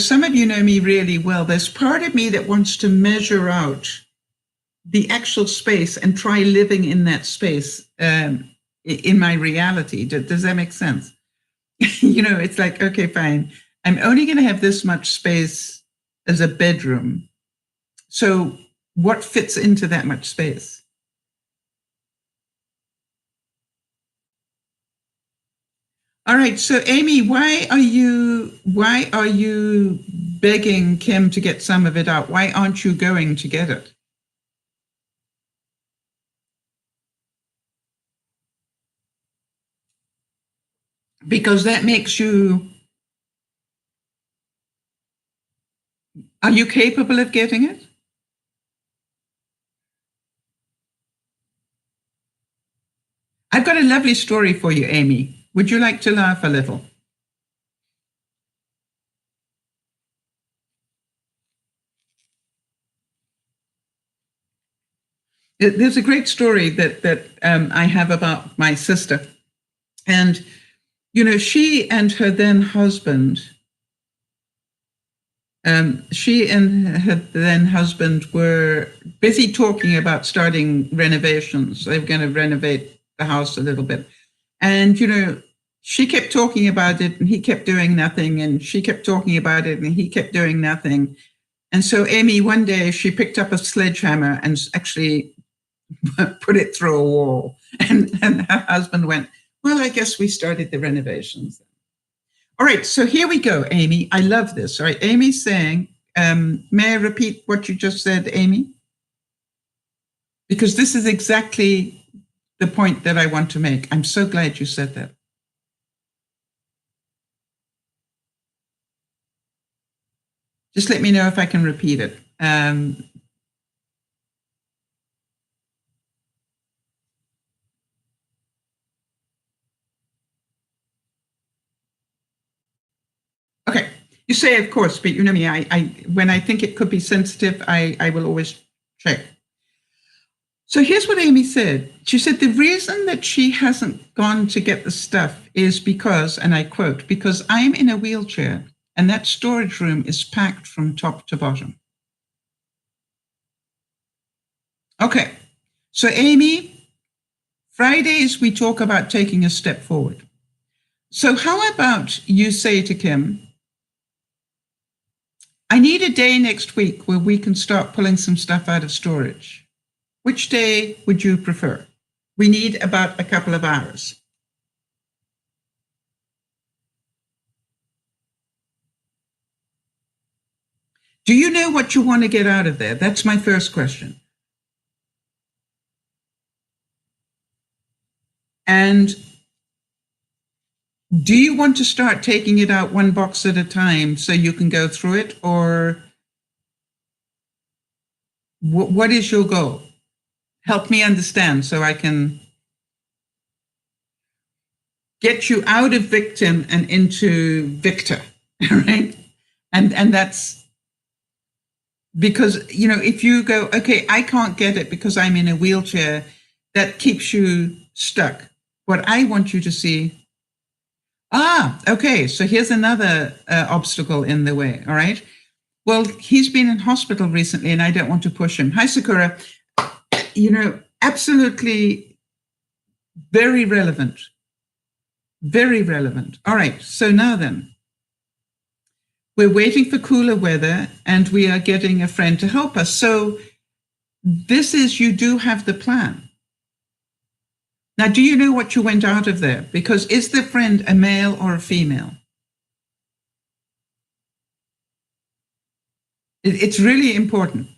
some of you know me really well. There's part of me that wants to measure out the actual space and try living in that space in my reality. Does that make sense? It's like, okay, fine. I'm only going to have this much space as a bedroom. So what fits into that much space? All right. So Amy, why are you begging Kim to get some of it out? Why aren't you going to get it? Because that makes you... Are you capable of getting it? I've got a lovely story for you, Amy. Would you like to laugh a little? There's a great story that I have about my sister. And, she and her then husband, were busy talking about starting renovations. They were going to renovate the house a little bit. And, she kept talking about it and he kept doing nothing. And she kept talking about it and he kept doing nothing. And so Amy, one day she picked up a sledgehammer and actually put it through a wall. And her husband went, well, I guess we started the renovations. All right, so here we go, Amy. I love this. All right, Amy's saying, may I repeat what you just said, Amy? Because this is exactly the point that I want to make. I'm so glad you said that. Just let me know if I can repeat it. Okay, you say, of course, but you know me, I when I think it could be sensitive, I will always check. So here's what Amy said. She said the reason that she hasn't gone to get the stuff is because, and I quote, because I'm in a wheelchair and that storage room is packed from top to bottom. Okay, so Amy, Fridays we talk about taking a step forward. So how about you say to Kim, I need a day next week where we can start pulling some stuff out of storage. Which day would you prefer? We need about a couple of hours. Do you know what you want to get out of there? That's my first question. And do you want to start taking it out one box at a time so you can go through it? Or what is your goal? Help me understand so I can get you out of victim and into victor, right? And that's because, if you go, okay, I can't get it because I'm in a wheelchair, that keeps you stuck. What I want you to see, okay, so here's another obstacle in the way, all right? Well, he's been in hospital recently and I don't want to push him. Hi, Sakura. Absolutely very relevant. Very relevant. All right, so now then, we're waiting for cooler weather and we are getting a friend to help us. So this is, you do have the plan. Now, do you know what you went out of there? Because is the friend a male or a female? It's really important.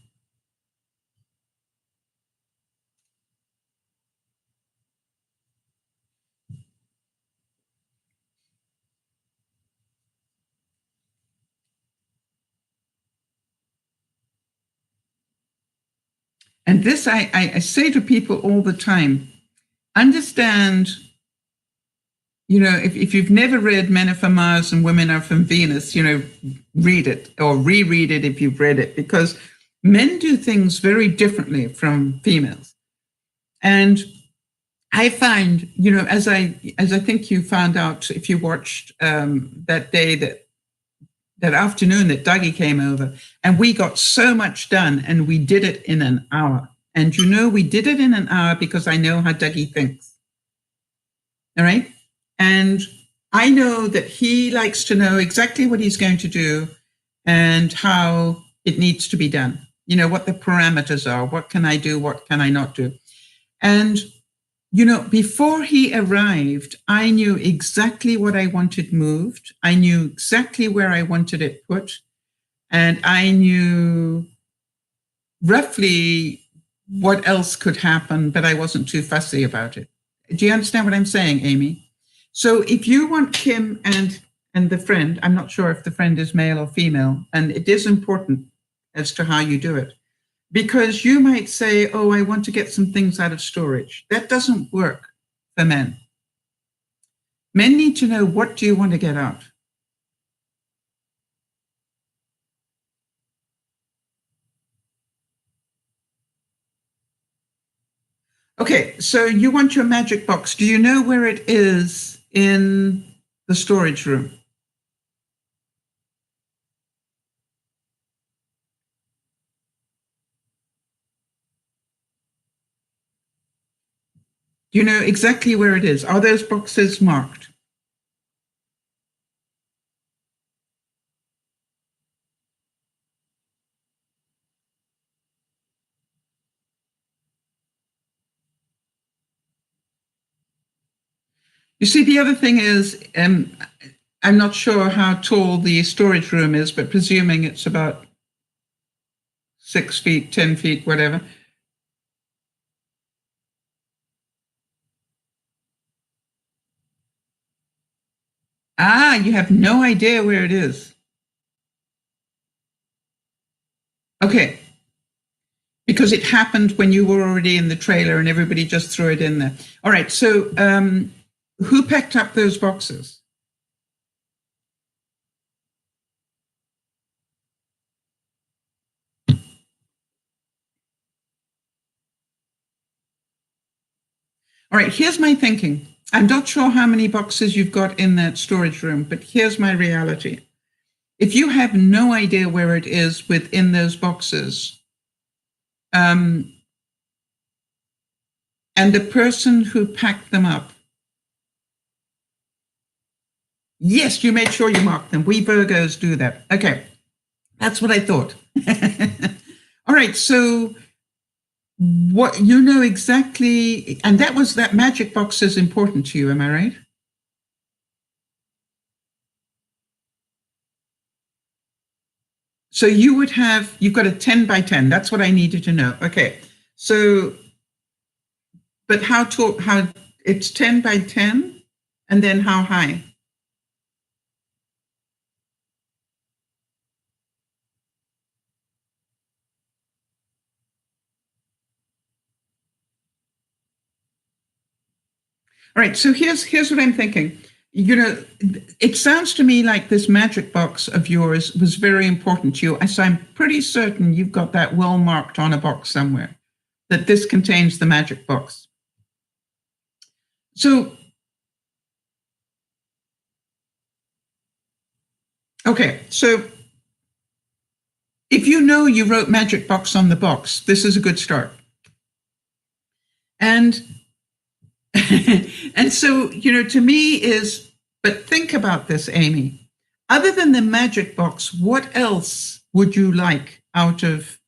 And this I say to people all the time, understand, if you've never read Men Are from Mars and Women Are from Venus, read it or reread it if you've read it, because men do things very differently from females. And I find, as I think you found out if you watched that day, that afternoon that Dougie came over, and we got so much done, and we did it in an hour. And we did it in an hour because I know how Dougie thinks. All right. And I know that he likes to know exactly what he's going to do and how it needs to be done. What the parameters are. What can I do? What can I not do? And, before he arrived, I knew exactly what I wanted moved. I knew exactly where I wanted it put. And I knew roughly what else could happen, but I wasn't too fussy about it. Do you understand what I'm saying, Amy? So if you want Kim and the friend, I'm not sure if the friend is male or female, and it is important as to how you do it. Because you might say, oh, I want to get some things out of storage. That doesn't work for men. Men need to know, what do you want to get out? Okay, so you want your magic box. Do you know where it is in the storage room? Do you know exactly where it is? Are those boxes marked? You see, the other thing is, I'm not sure how tall the storage room is, but presuming it's about 6 feet, 10 feet, whatever. Ah, you have no idea where it is. Okay. Because it happened when you were already in the trailer and everybody just threw it in there. All right. So who picked up those boxes? All right. Here's my thinking. I'm not sure how many boxes you've got in that storage room, but here's my reality. If you have no idea where it is within those boxes, and the person who packed them up, yes, you made sure you marked them. We Virgos do that. Okay. That's what I thought. All right. So what you know exactly, and that magic box is important to you, am I right? So you've got a 10 by 10. That's what I needed to know. Okay. So, but how it's 10 by 10, and then how high? All right, so here's what I'm thinking. It sounds to me like this magic box of yours was very important to you. So I'm pretty certain you've got that well marked on a box somewhere, that this contains the magic box. So, okay, so if you know you wrote magic box on the box, this is a good start. And and so, to me but think about this, Amy. Other than the magic box, what else would you like out of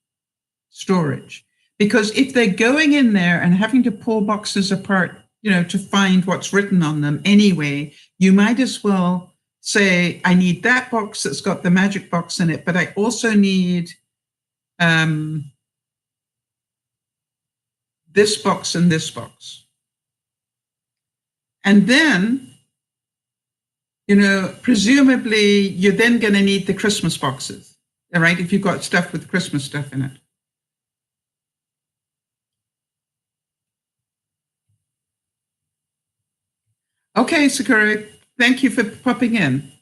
storage? Because if they're going in there and having to pull boxes apart to find what's written on them anyway, you might as well say, I need that box that's got the magic box in it, but I also need this box and this box. And then, presumably you're then going to need the Christmas boxes, all right, if you've got stuff with Christmas stuff in it. Okay, Sakura, thank you for popping in.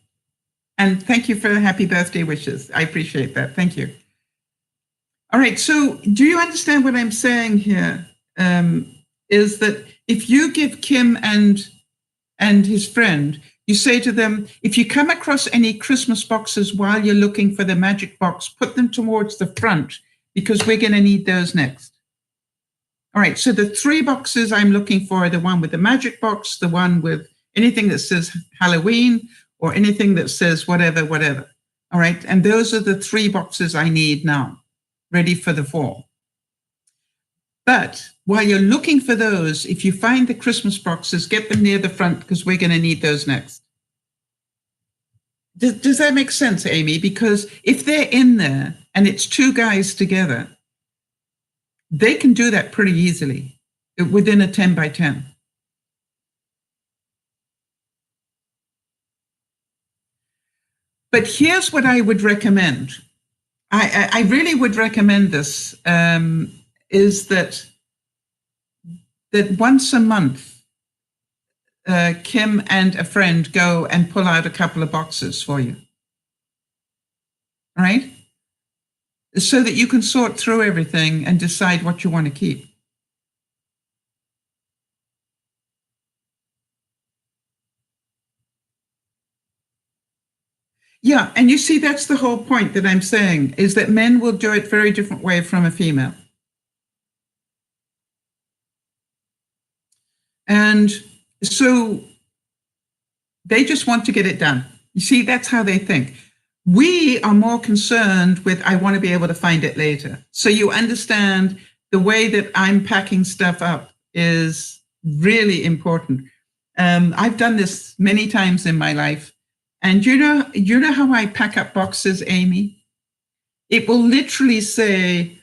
And thank you for the happy birthday wishes. I appreciate that. Thank you. All right, so do you understand what I'm saying here? Is that if you give Kim and his friend, you say to them, if you come across any Christmas boxes while you're looking for the magic box, put them towards the front because we're going to need those next. All right, so the 3 boxes I'm looking for are the one with the magic box, the one with anything that says Halloween, or anything that says whatever. All right, and those are the 3 boxes I need now, ready for the fall. But while you're looking for those, if you find the Christmas boxes, get them near the front because we're going to need those next. Does that make sense, Amy? Because if they're in there and it's 2 guys together, they can do that pretty easily within a 10 by 10. But here's what I would recommend. I really would recommend this, is that once a month, Kim and a friend go and pull out a couple of boxes for you. All right? So that you can sort through everything and decide what you want to keep. Yeah, and you see, that's the whole point that I'm saying, is that men will do it very different way from a female. And so they just want to get it done. You see, that's how they think. We are more concerned with, I want to be able to find it later. So you understand the way that I'm packing stuff up is really important. I've done this many times in my life. And you know how I pack up boxes, Amy? It will literally say,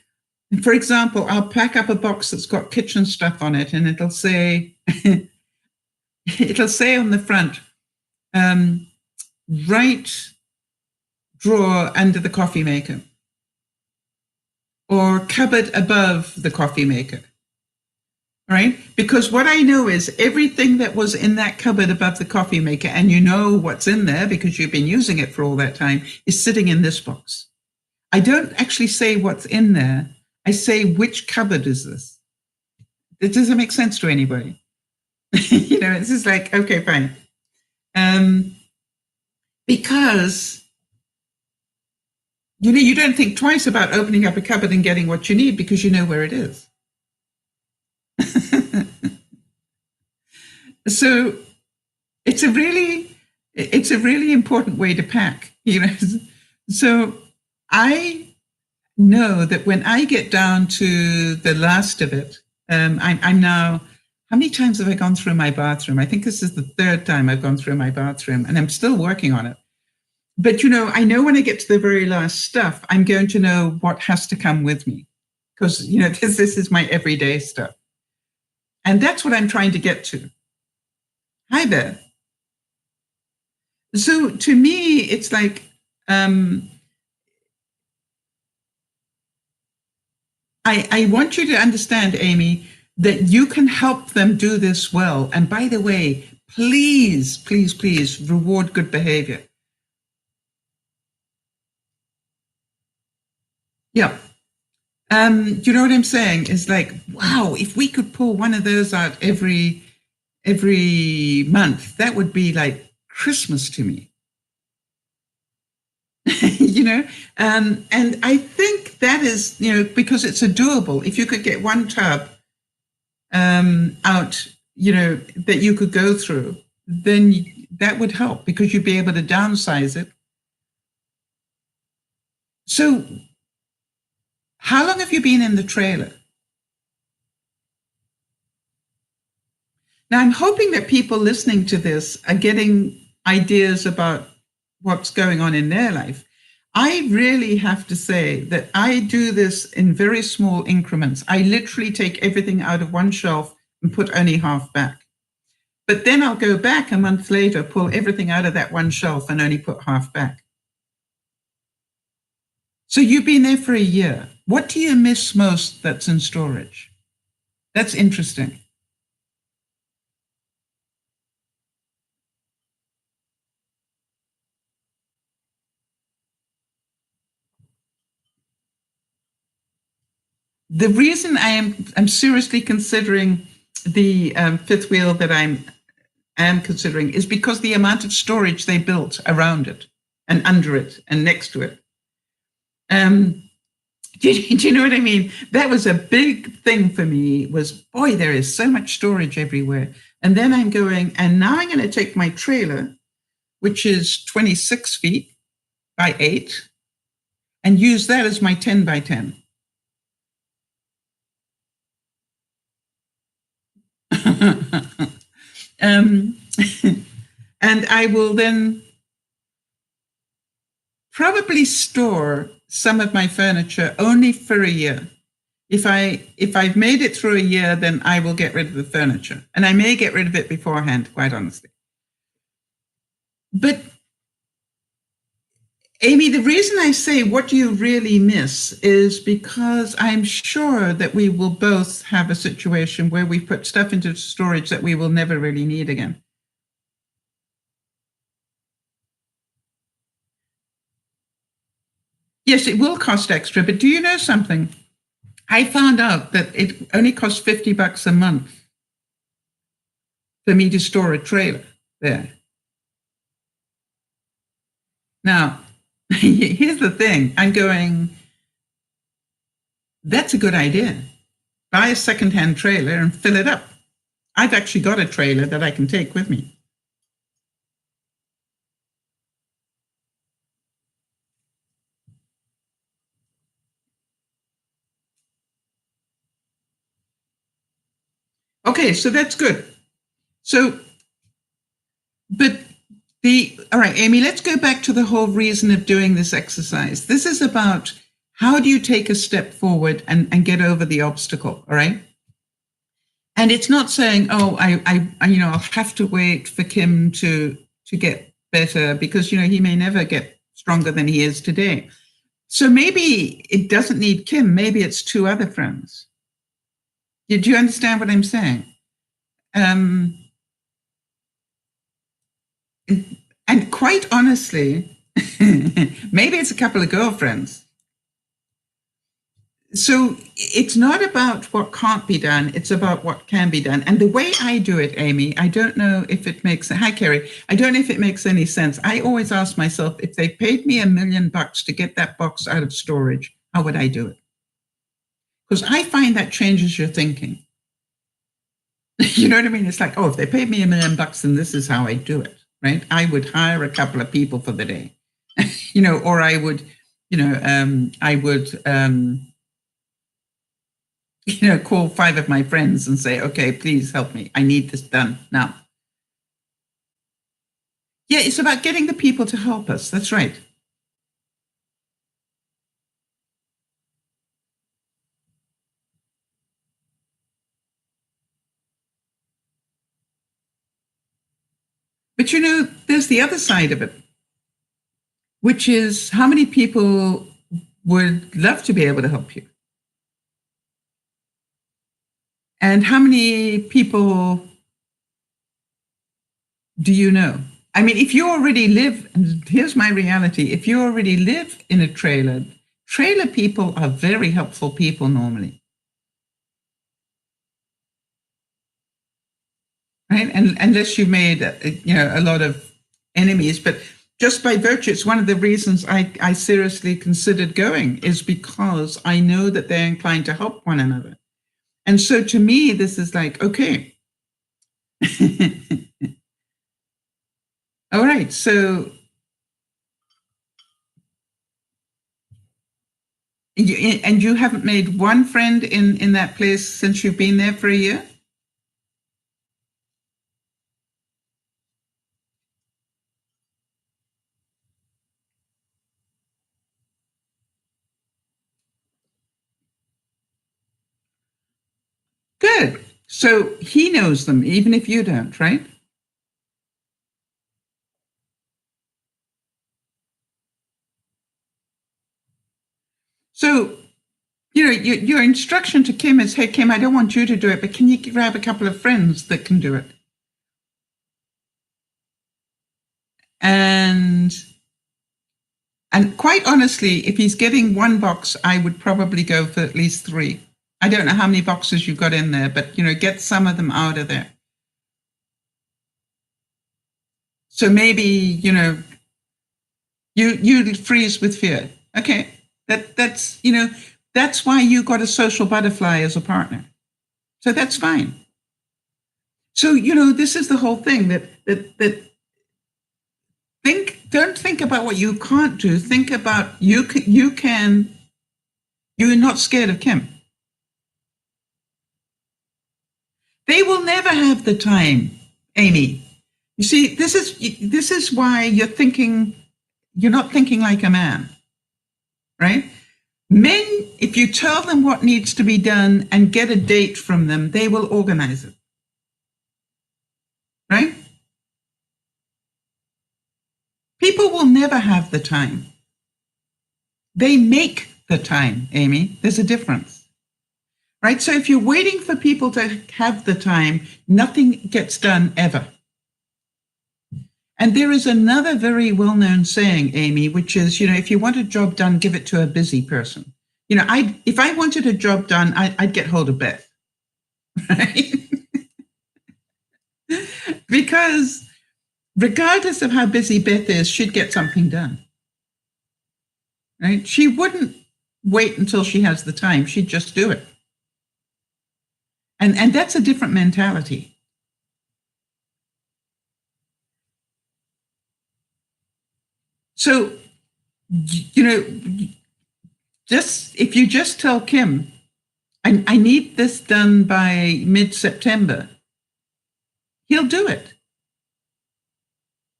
for example, I'll pack up a box that's got kitchen stuff on it, and it'll say, it'll say on the front, right drawer under the coffee maker, or cupboard above the coffee maker. Right? Because what I know is everything that was in that cupboard above the coffee maker, and you know what's in there because you've been using it for all that time, is sitting in this box. I don't actually say what's in there. I say, which cupboard is this? It doesn't make sense to anybody. It's just like, okay, fine. Because, you don't think twice about opening up a cupboard and getting what you need because you know where it is. So it's a really important way to pack, So I know that when I get down to the last of it, I'm now, how many times have I gone through my bathroom? I think this is the 3rd time I've gone through my bathroom, and I'm still working on it. But, I know when I get to the very last stuff, I'm going to know what has to come with me because, this is my everyday stuff. And that's what I'm trying to get to. Hi there. So to me, it's like, I want you to understand, Amy, that you can help them do this well. And by the way, please, please, please reward good behavior. Yeah. You know what I'm saying? It's like, wow, if we could pull one of those out every month, that would be like Christmas to me. And I think that is, because it's a doable. If you could get one tub out, that you could go through, then that would help because you'd be able to downsize it. So how long have you been in the trailer? Now, I'm hoping that people listening to this are getting ideas about what's going on in their life. I really have to say that I do this in very small increments. I literally take everything out of one shelf and put only half back. But then I'll go back a month later, pull everything out of that one shelf and only put half back. So you've been there for a year. What do you miss most that's in storage? That's interesting. The reason I'm seriously considering the fifth wheel that I am considering is because the amount of storage they built around it and under it and next to it. Do you know what I mean? That was a big thing for me was, boy, there is so much storage everywhere. And then I'm going, and now I'm going to take my trailer, which is 26 feet by 8, and use that as my 10 by 10. And I will then probably store some of my furniture only for a year. If I've made it through a year, then I will get rid of the furniture. And I may get rid of it beforehand, quite honestly. But Amy, the reason I say what do you really miss is because I'm sure that we will both have a situation where we put stuff into storage that we will never really need again. Yes, it will cost extra, but do you know something? I found out that it only costs $50 a month for me to store a trailer there. Now, here's the thing. I'm going, that's a good idea. Buy a secondhand trailer and fill it up. I've actually got a trailer that I can take with me. Okay, so that's good. So, all right, Amy, let's go back to the whole reason of doing this exercise. This is about how do you take a step forward and get over the obstacle, all right? And it's not saying, oh, I'll have to wait for Kim to get better because, he may never get stronger than he is today. So maybe it doesn't need Kim. Maybe it's 2 other friends. Did you understand what I'm saying? And quite honestly, maybe it's a couple of girlfriends. So it's not about what can't be done. It's about what can be done. And the way I do it, Amy, I don't know if it makes, hi, Kerry. I don't know if it makes any sense. I always ask myself, if they paid me $1 million to get that box out of storage, how would I do it? Because I find that changes your thinking. You know what I mean? It's like, oh, if they paid me $1 million, then this is how I do it, right? I would hire a couple of people for the day, or I would, call 5 of my friends and say, okay, please help me. I need this done now. Yeah, it's about getting the people to help us. That's right. But there's the other side of it, which is how many people would love to be able to help you? And how many people do you know? I mean, if you already live, and here's my reality, if you already live in a trailer people are very helpful people normally. Right? And unless you've made, a lot of enemies, but just by virtue, it's one of the reasons I seriously considered going is because I know that they're inclined to help one another. And so to me, this is like, okay. All right. So you haven't made one friend in that place since you've been there for a year? Good. So he knows them, even if you don't, right? So, your instruction to Kim is, hey, Kim, I don't want you to do it, but can you grab a couple of friends that can do it? And quite honestly, if he's getting one box, I would probably go for at least 3. I don't know how many boxes you've got in there, but, get some of them out of there. So maybe, you freeze with fear. Okay. That's why you got a social butterfly as a partner. So that's fine. So, this is the whole thing that don't think about what you can't do. Think about you're not scared of Kim. They will never have the time, Amy. You see, this is why you're not thinking like a man, right? Men, if you tell them what needs to be done and get a date from them, they will organize it, right? People will never have the time. They make the time, Amy. There's a difference, right? So if you're waiting for people to have the time, nothing gets done ever. And there is another very well-known saying, Amy, which is, if you want a job done, give it to a busy person. If I wanted a job done, I'd get hold of Beth, right? Because regardless of how busy Beth is, she'd get something done, right? She wouldn't wait until she has the time. She'd just do it. And that's a different mentality. So, if you just tell Kim, I need this done by mid-September, he'll do it.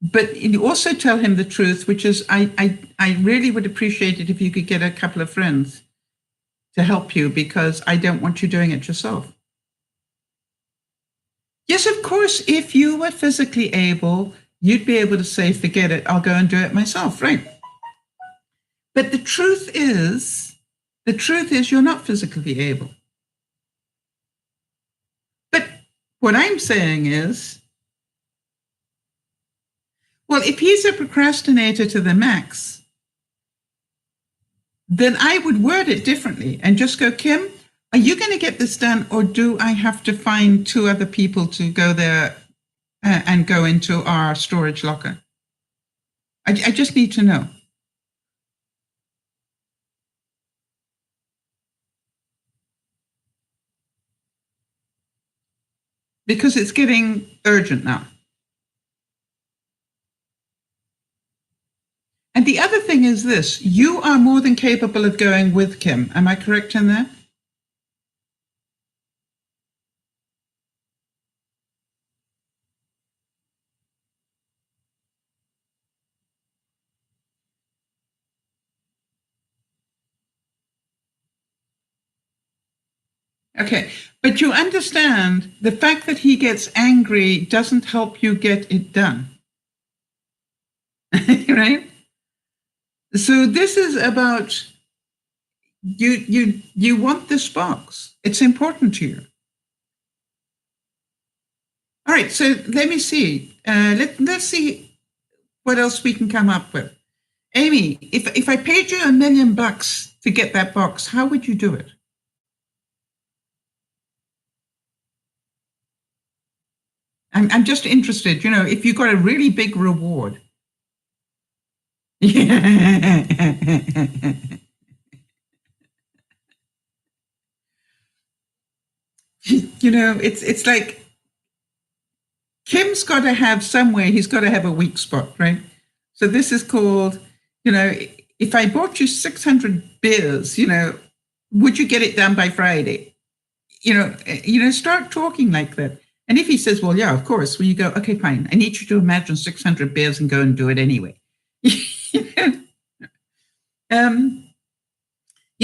But you also tell him the truth, which is, I really would appreciate it if you could get a couple of friends to help you, because I don't want you doing it yourself. Yes, of course, if you were physically able, you'd be able to say, forget it, I'll go and do it myself, right? But the truth is you're not physically able. But what I'm saying is, well, if he's a procrastinator to the max, then I would word it differently and just go, Kim, are you going to get this done, or do I have to find 2 other people to go there and go into our storage locker? I just need to know. Because it's getting urgent now. And the other thing is this, you are more than capable of going with Kim. Am I correct in that? Okay, but you understand the fact that he gets angry doesn't help you get it done, right? So this is about you want this box. It's important to you. All right, so let me see. Let's see what else we can come up with. Amy, if I paid you $1 million to get that box, how would you do it? I'm just interested, if you got a really big reward. It's like Kim's got to have somewhere, he's got to have a weak spot, right? So this is called, if I bought you 600 beers, would you get it done by Friday? Start talking like that. And if he says, well, yeah, of course, well, you go, okay, fine. I need you to imagine 600 beers and go and do it anyway.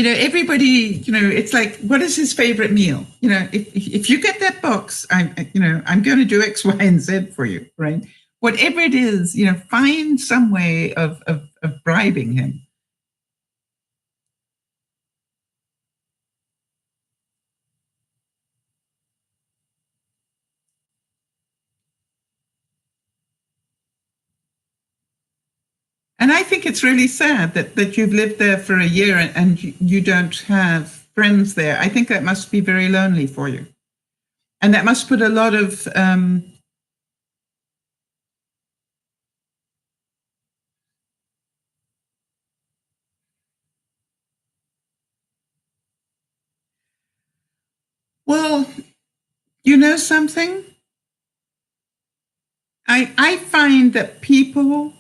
everybody, it's like, what is his favorite meal? If you get that box, I'm going to do X, Y, and Z for you, right? Whatever it is, find some way of bribing him. And I think it's really sad that you've lived there for a year and you don't have friends there. I think that must be very lonely for you. And that must put a lot of well, you know something? I find that people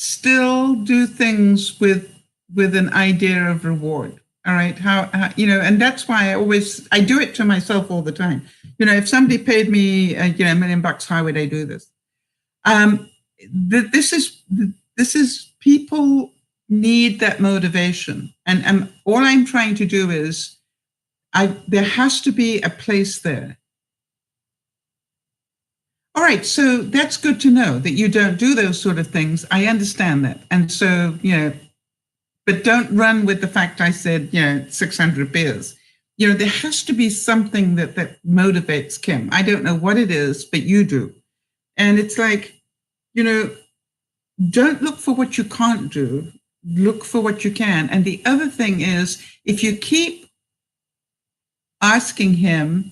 still do things with an idea of reward. All right, how and that's why I do it to myself all the time. If somebody paid me $1 million, how would I do this? This is people need that motivation, and all I'm trying to do is there has to be a place there. All right, so that's good to know that you don't do those sort of things. I understand that. And so, but don't run with the fact I said, 600 beers. There has to be something that motivates Kim. I don't know what it is, but you do. And it's like, don't look for what you can't do, look for what you can. And the other thing is, if you keep asking him,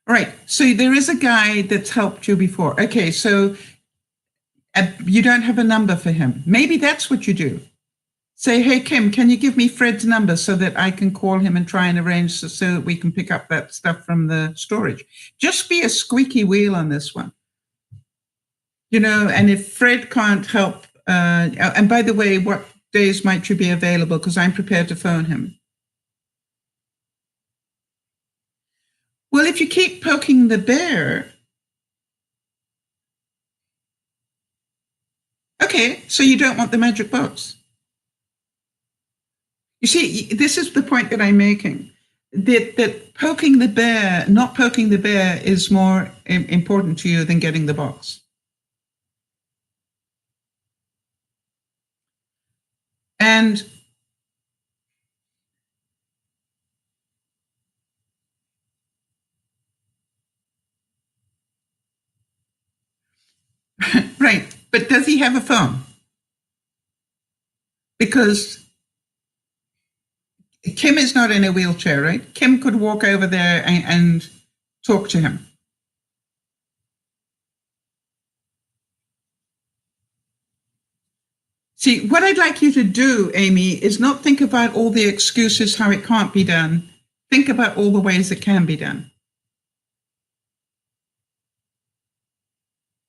all right, so there is a guy that's helped you before. Okay, so you don't have a number for him. Maybe that's what you do. Say, hey, Kim, can you give me Fred's number so that I can call him and try and arrange so that we can pick up that stuff from the storage? Just be a squeaky wheel on this one. And if Fred can't help, and by the way, what days might you be available? Because I'm prepared to phone him. Well, if you keep poking the bear, okay, so you don't want the magic box. You see, this is the point that I'm making. That poking the bear, not poking the bear, is more important to you than getting the box. And right, but does he have a phone? Because Kim is not in a wheelchair, right? Kim could walk over there and talk to him. See, what I'd like you to do, Amy, is not think about all the excuses how it can't be done. Think about all the ways it can be done.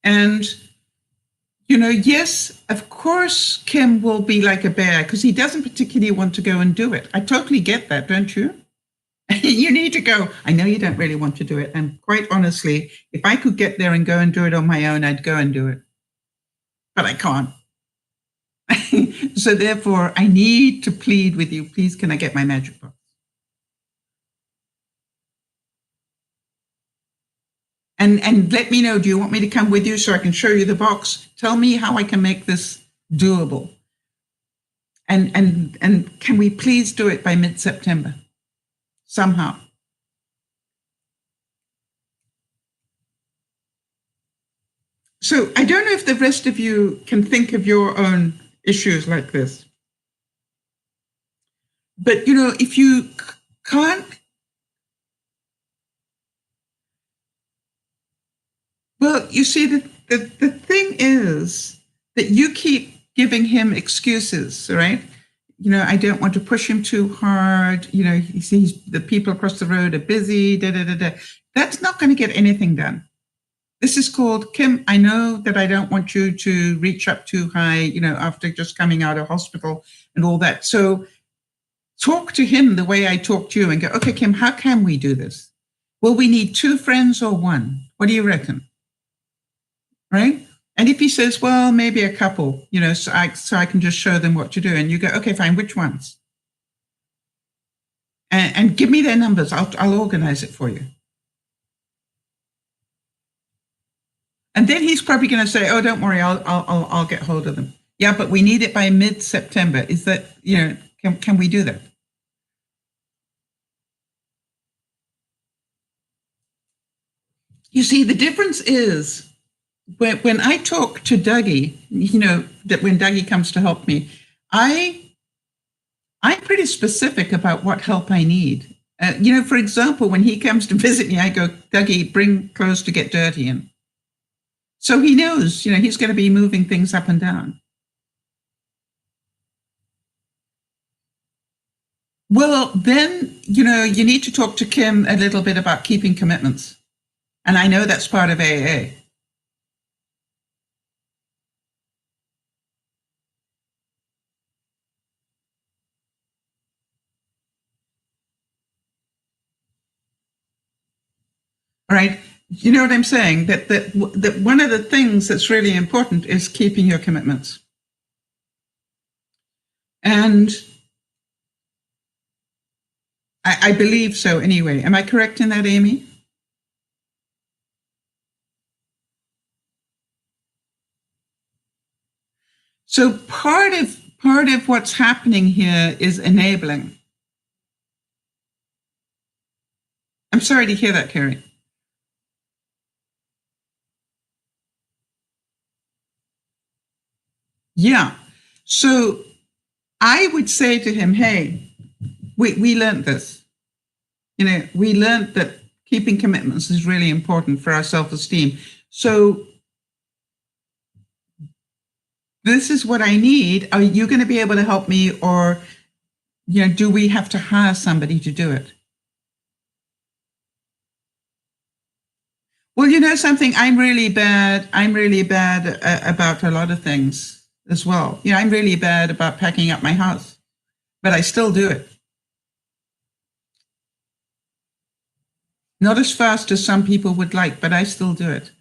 And, yes, of course, Kim will be like a bear because he doesn't particularly want to go and do it. I totally get that, don't you? You need to go. I know you don't really want to do it. And quite honestly, if I could get there and go and do it on my own, I'd go and do it. But I can't. So therefore, I need to plead with you. Please, can I get my magic box? And let me know, do you want me to come with you so I can show you the box? Tell me how I can make this doable. And can we please do it by mid-September? Somehow. So I don't know if the rest of you can think of your own issues like this. But, if you can't, well, you see, the thing is that you keep giving him excuses, right? I don't want to push him too hard. He sees the people across the road are busy, That's not going to get anything done. This is called, Kim, I know that I don't want you to reach up too high, after just coming out of hospital and all that. So talk to him the way I talk to you and go, okay, Kim, how can we do this? Will we need 2 friends or 1? What do you reckon? Right? And if he says, well, maybe a couple, so I can just show them what to do. And you go, okay, fine, which ones? And give me their numbers. I'll organize it for you. And then he's probably going to say, oh, don't worry, I'll get hold of them. Yeah, but we need it by mid-September. Is that, can we do that? You see, the difference is when I talk to Dougie, that when Dougie comes to help me, I'm pretty specific about what help I need. For example, when he comes to visit me, I go, Dougie, bring clothes to get dirty in. So he knows, he's going to be moving things up and down. Well, then, you need to talk to Kim a little bit about keeping commitments. And I know that's part of AA. Right? You know what I'm saying? That one of the things that's really important is keeping your commitments. And I believe so anyway. Am I correct in that, Amy? So part of what's happening here is enabling. I'm sorry to hear that, Carrie. Yeah. So I would say to him, hey, we learned this. We learned that keeping commitments is really important for our self-esteem. So this is what I need. Are you going to be able to help me, or do we have to hire somebody to do it? Well, something, I'm really bad about a lot of things as well. I'm really bad about packing up my house, but I still do it. Not as fast as some people would like, but I still do it.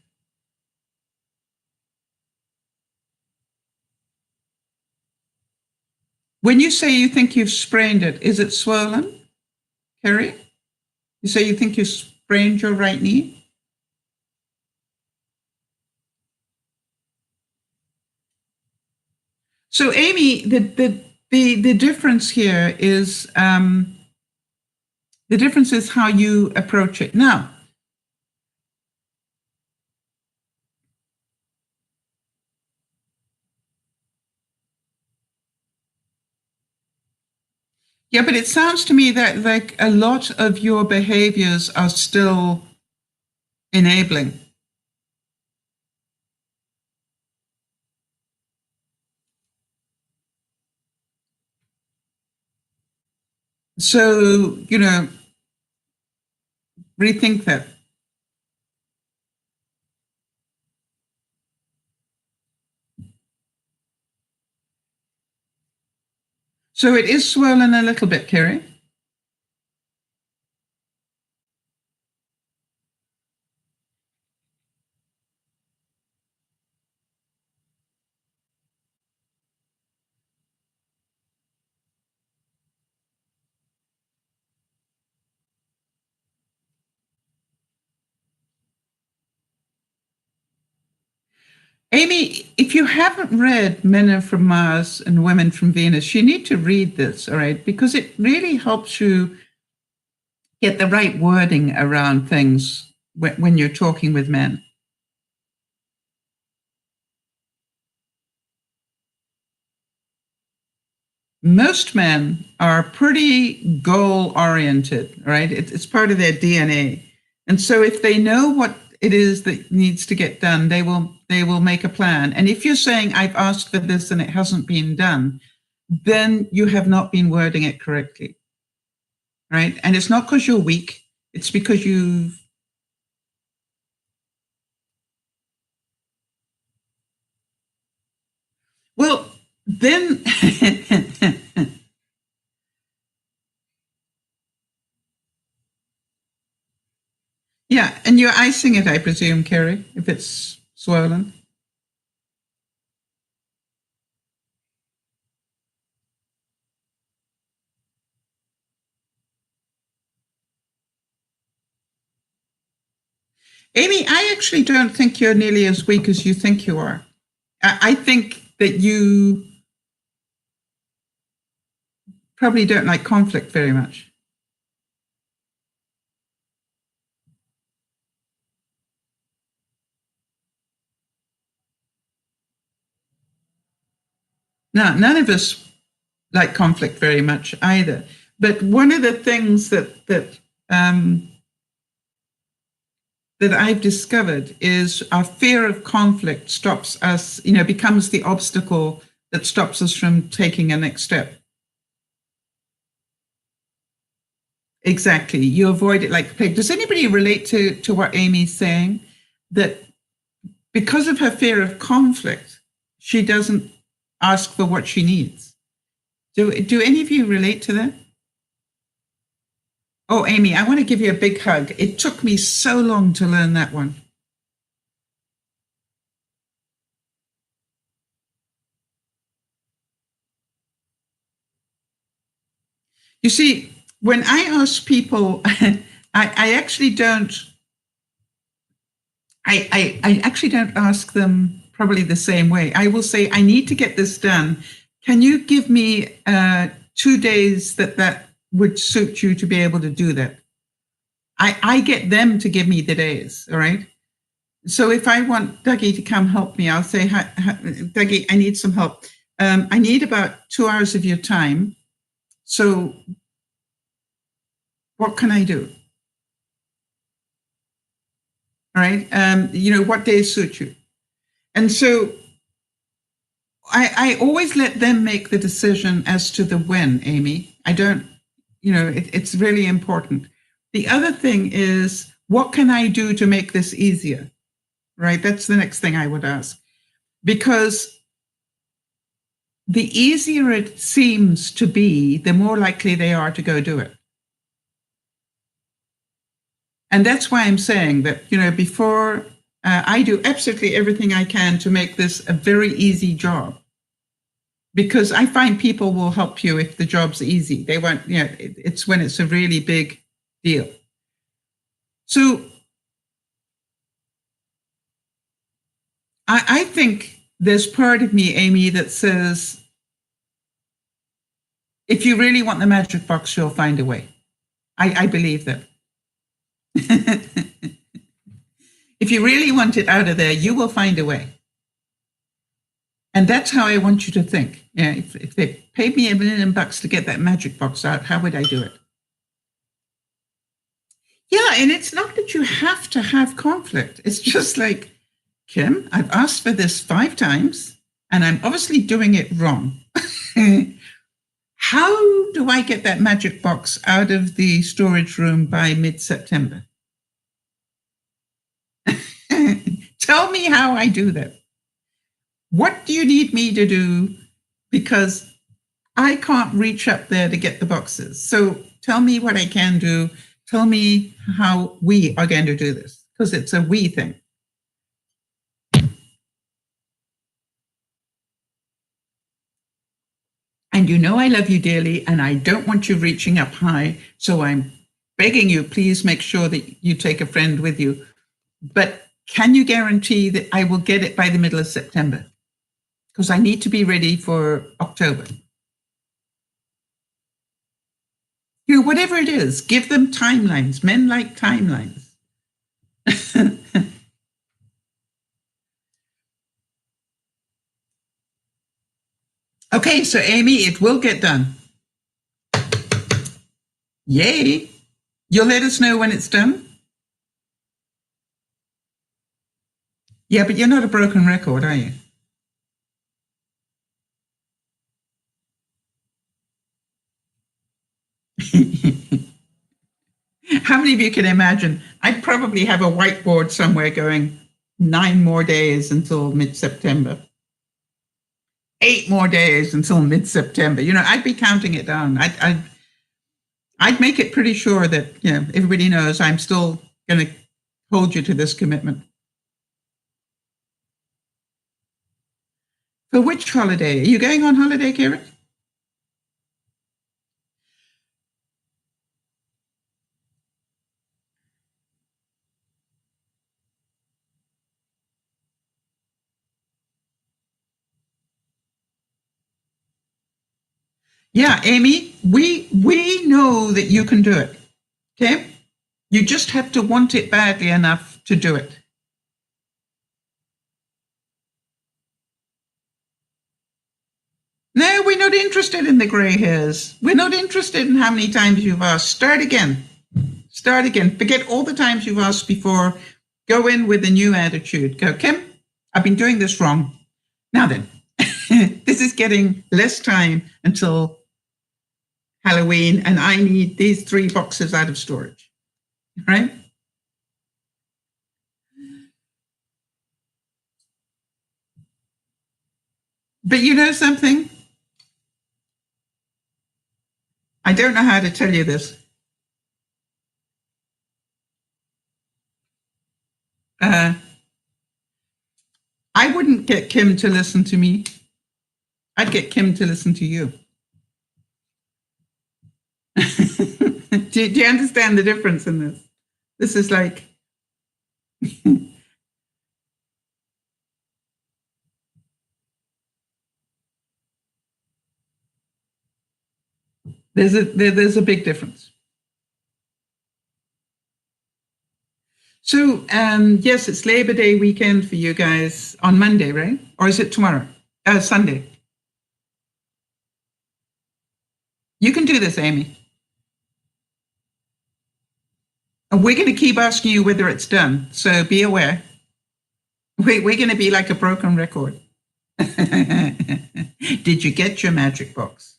When you say you think you've sprained it, is it swollen, Carrie? You say you think you sprained your right knee? So, Amy, the difference here is the difference is how you approach it. Now, yeah, but it sounds to me that like a lot of your behaviors are still enabling. So, rethink that. So it is swollen a little bit, Carrie. Amy, if you haven't read Men Are From Mars and Women from Venus, you need to read this, all right? Because it really helps you get the right wording around things when you're talking with men. Most men are pretty goal-oriented, right? It's part of their DNA. And so if they know what it is that needs to get done, they will make a plan. And if you're saying, I've asked for this and it hasn't been done, then you have not been wording it correctly, right? And it's not because you're weak. It's because you've well, then yeah, and you're icing it, I presume, Carrie, if it's swollen. Amy, I actually don't think you're nearly as weak as you think you are. I think that you probably don't like conflict very much. No, none of us like conflict very much either. But one of the things that I've discovered is our fear of conflict stops us, becomes the obstacle that stops us from taking a next step. Exactly. You avoid it like the plague. Does anybody relate to what Amy's saying? That because of her fear of conflict, she doesn't ask for what she needs. Do any of you relate to that? Oh, Amy, I want to give you a big hug. It took me so long to learn that one. You see, when I ask people, I actually don't. I actually don't ask them probably the same way. I will say, I need to get this done. Can you give me 2 days that would suit you to be able to do that? I get them to give me the days, all right? So if I want Dougie to come help me, I'll say, Dougie, I need some help. I need about 2 hours of your time. So what can I do? All right. What days suit you? And so I always let them make the decision as to the when, Amy. I don't, it's really important. The other thing is, what can I do to make this easier? Right? That's the next thing I would ask. Because the easier it seems to be, the more likely they are to go do it. And that's why I'm saying that, before I do absolutely everything I can to make this a very easy job. Because I find people will help you if the job's easy. They won't, it's when it's a really big deal. So I think there's part of me, Amy, that says, if you really want the magic box, you'll find a way. I believe that. If you really want it out of there, you will find a way. And that's how I want you to think. If they paid me $1 million to get that magic box out, how would I do it? Yeah, and it's not that you have to have conflict. It's just like, Kim, I've asked for this 5 times, and I'm obviously doing it wrong. How do I get that magic box out of the storage room by mid-September? Tell me how I do that. What do you need me to do? Because I can't reach up there to get the boxes. So tell me what I can do. Tell me how we are going to do this, because it's a we thing. And I love you dearly, and I don't want you reaching up high. So I'm begging you, please make sure that you take a friend with you. But can you guarantee that I will get it by the middle of September? Because I need to be ready for October. Whatever it is, give them timelines. Men like timelines. Okay, so Amy, it will get done. Yay. You'll let us know when it's done? Yeah, but you're not a broken record, are you? How many of you can imagine? I'd probably have a whiteboard somewhere going 9 more days until mid-September. 8 more days until mid-September. I'd be counting it down. I'd make it pretty sure that, everybody knows I'm still going to hold you to this commitment. For which holiday? Are you going on holiday, Karen? Yeah, Amy, we know that you can do it. Okay? You just have to want it badly enough to do it. No, we're not interested in the gray hairs. We're not interested in how many times you've asked. Start again. Start again. Forget all the times you've asked before. Go in with a new attitude. Go, Kim, I've been doing this wrong. Now then, this is getting less time until Halloween, and I need these 3 boxes out of storage. Right? But you know something? I don't know how to tell you this. I wouldn't get Kim to listen to me. I'd get Kim to listen to you. do you understand the difference in this? This is like, there's a big difference. So, yes, it's Labor Day weekend for you guys on Monday, right? Or is it tomorrow? Sunday. You can do this, Amy. And we're going to keep asking you whether it's done. So be aware. We're going to be like a broken record. Did you get your magic box?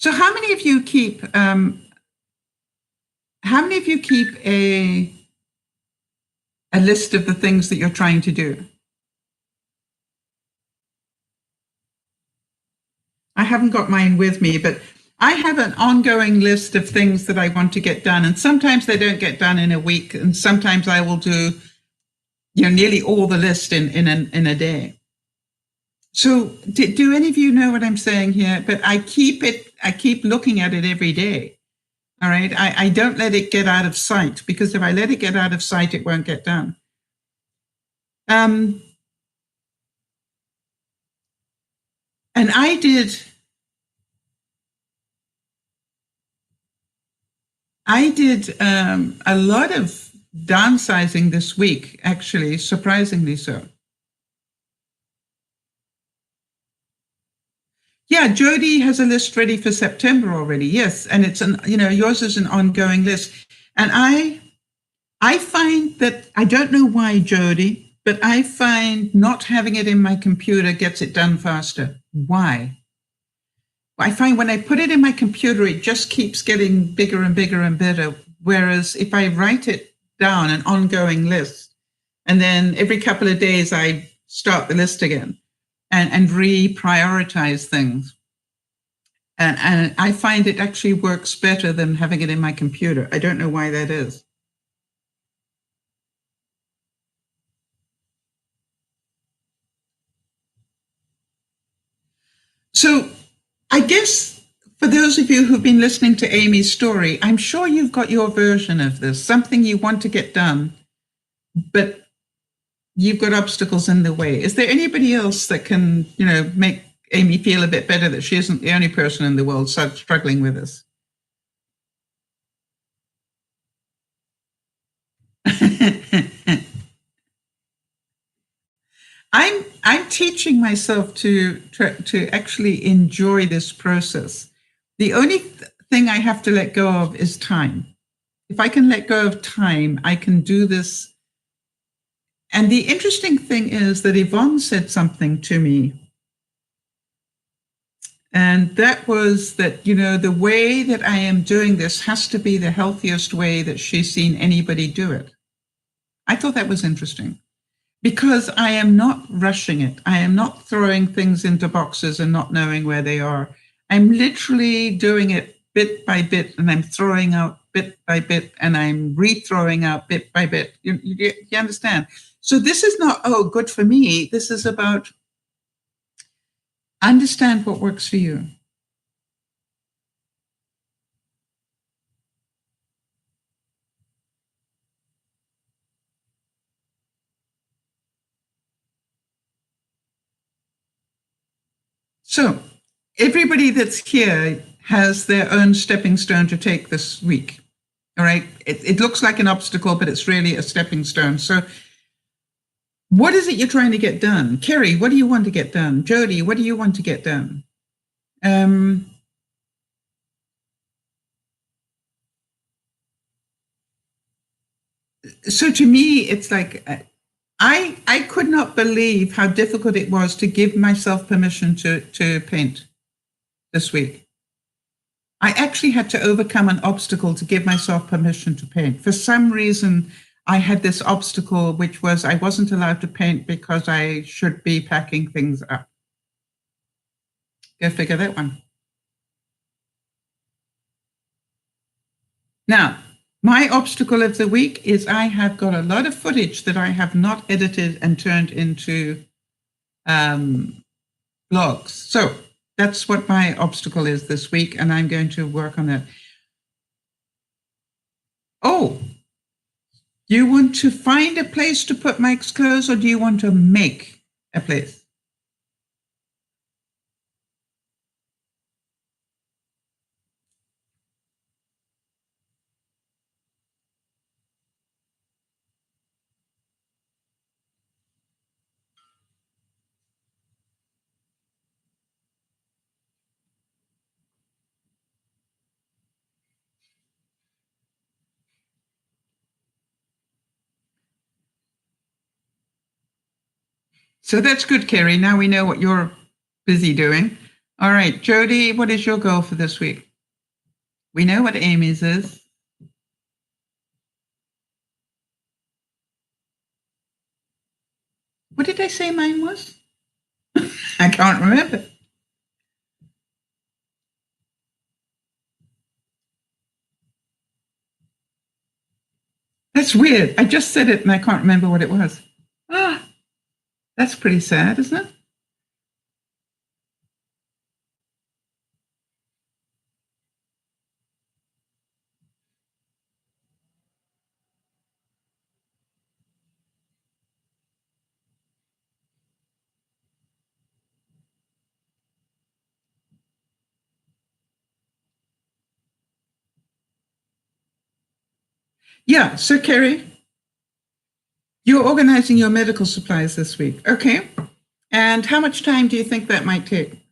So how many of you keep a list of the things that you're trying to do? I haven't got mine with me, but I have an ongoing list of things that I want to get done. And sometimes they don't get done in a week. And sometimes I will do, nearly all the list in a day. So do any of you know what I'm saying here? But I keep looking at it every day. All right. I don't let it get out of sight, because if I let it get out of sight, it won't get done. And I did a lot of downsizing this week, actually, surprisingly so. Yeah, Jody has a list ready for September already. Yes, and it's yours is an ongoing list. And I find that, I don't know why, Jody, but I find not having it in my computer gets it done faster. Why? I find when I put it in my computer, it just keeps getting bigger and bigger and better. Whereas if I write it down, an ongoing list, and then every couple of days I start the list again and reprioritize things. And I find it actually works better than having it in my computer. I don't know why that is. So I guess for those of you who've been listening to Amy's story, I'm sure you've got your version of this, something you want to get done, but you've got obstacles in the way. Is there anybody else that can, make Amy feel a bit better that she isn't the only person in the world struggling with this? I'm teaching myself to actually enjoy this process. The only thing I have to let go of is time. If I can let go of time, I can do this. And the interesting thing is that Yvonne said something to me. And that was that, the way that I am doing this has to be the healthiest way that she's seen anybody do it. I thought that was interesting, because I am not rushing it. I am not throwing things into boxes and not knowing where they are. I'm literally doing it bit by bit, and I'm throwing out bit by bit, and I'm re-throwing out bit by bit. You understand? So this is not, oh, good for me. This is about understand what works for you. So everybody that's here has their own stepping stone to take this week. All right. It looks like an obstacle, but it's really a stepping stone. So what is it you're trying to get done? Kerry, what do you want to get done? Jody, what do you want to get done? So to me, it's like I could not believe how difficult it was to give myself permission to paint this week. I actually had to overcome an obstacle to give myself permission to paint. For some reason, I had this obstacle, which was I wasn't allowed to paint because I should be packing things up. Go figure that one. Now, my obstacle of the week is I have got a lot of footage that I have not edited and turned into blogs. So that's what my obstacle is this week, and I'm going to work on that. Oh, you want to find a place to put Mike's clothes, or do you want to make a place? So that's good, Kerry. Now we know what you're busy doing. All right, Jody, what is your goal for this week? We know what Amy's is. What did I say mine was? I can't remember. That's weird. I just said it and I can't remember what it was. Ah, that's pretty sad, isn't it? Yeah, so Kerry, you're organizing your medical supplies this week. Okay. And how much time do you think that might take?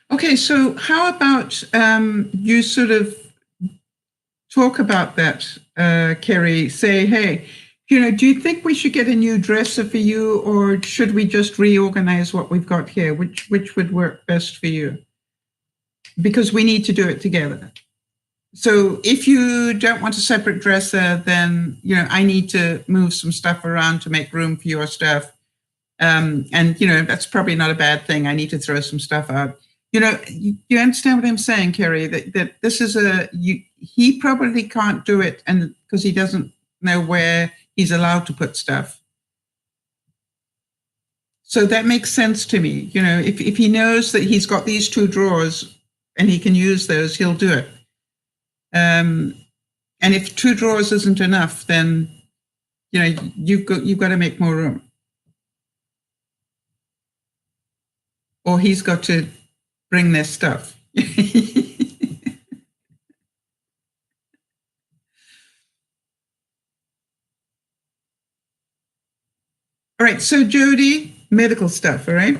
Okay, so how about you sort of talk about that, Kerry? Say, hey, do you think we should get a new dresser for you, or should we just reorganize what we've got here? Which would work best for you? Because we need to do it together. So if you don't want a separate dresser, then I need to move some stuff around to make room for your stuff. And that's probably not a bad thing. I need to throw some stuff out. You understand what I'm saying, Kerry? That this is he probably can't do it, and because he doesn't know where he's allowed to put stuff. So that makes sense to me. If he knows that he's got these two drawers and he can use those, he'll do it. And if two drawers isn't enough, then you've got to make more room, or he's got to bring their stuff. All right, so Jody, medical stuff, all right?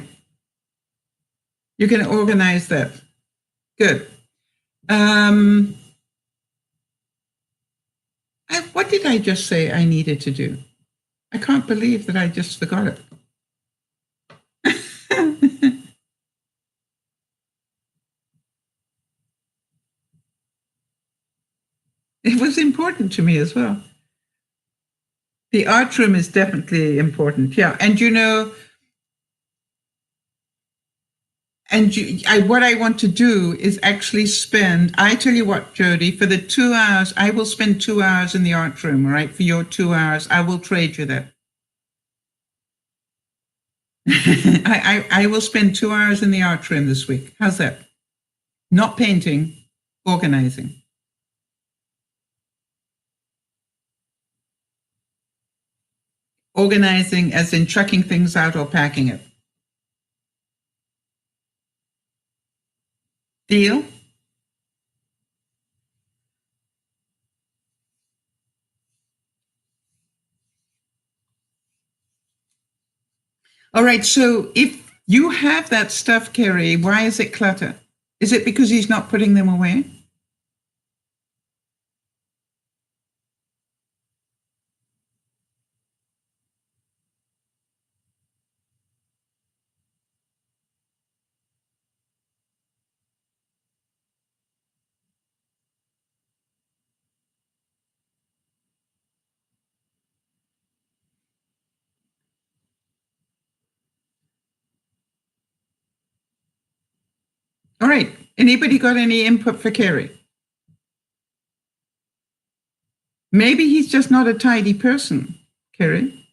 You can organize that. Good. What did I just say I needed to do? I can't believe that I just forgot it. It was important to me as well. The art room is definitely important. Yeah. And what I want to do is actually I tell you what, Jody, for the 2 hours, I will spend 2 hours in the art room, right? For your 2 hours, I will trade you that. I will spend 2 hours in the art room this week. How's that? Not painting, organizing. Organizing as in chucking things out or packing it. Deal? All right, so if you have that stuff, Kerry, why is it clutter? Is it because he's not putting them away? All right, anybody got any input for Kerry? Maybe he's just not a tidy person, Kerry.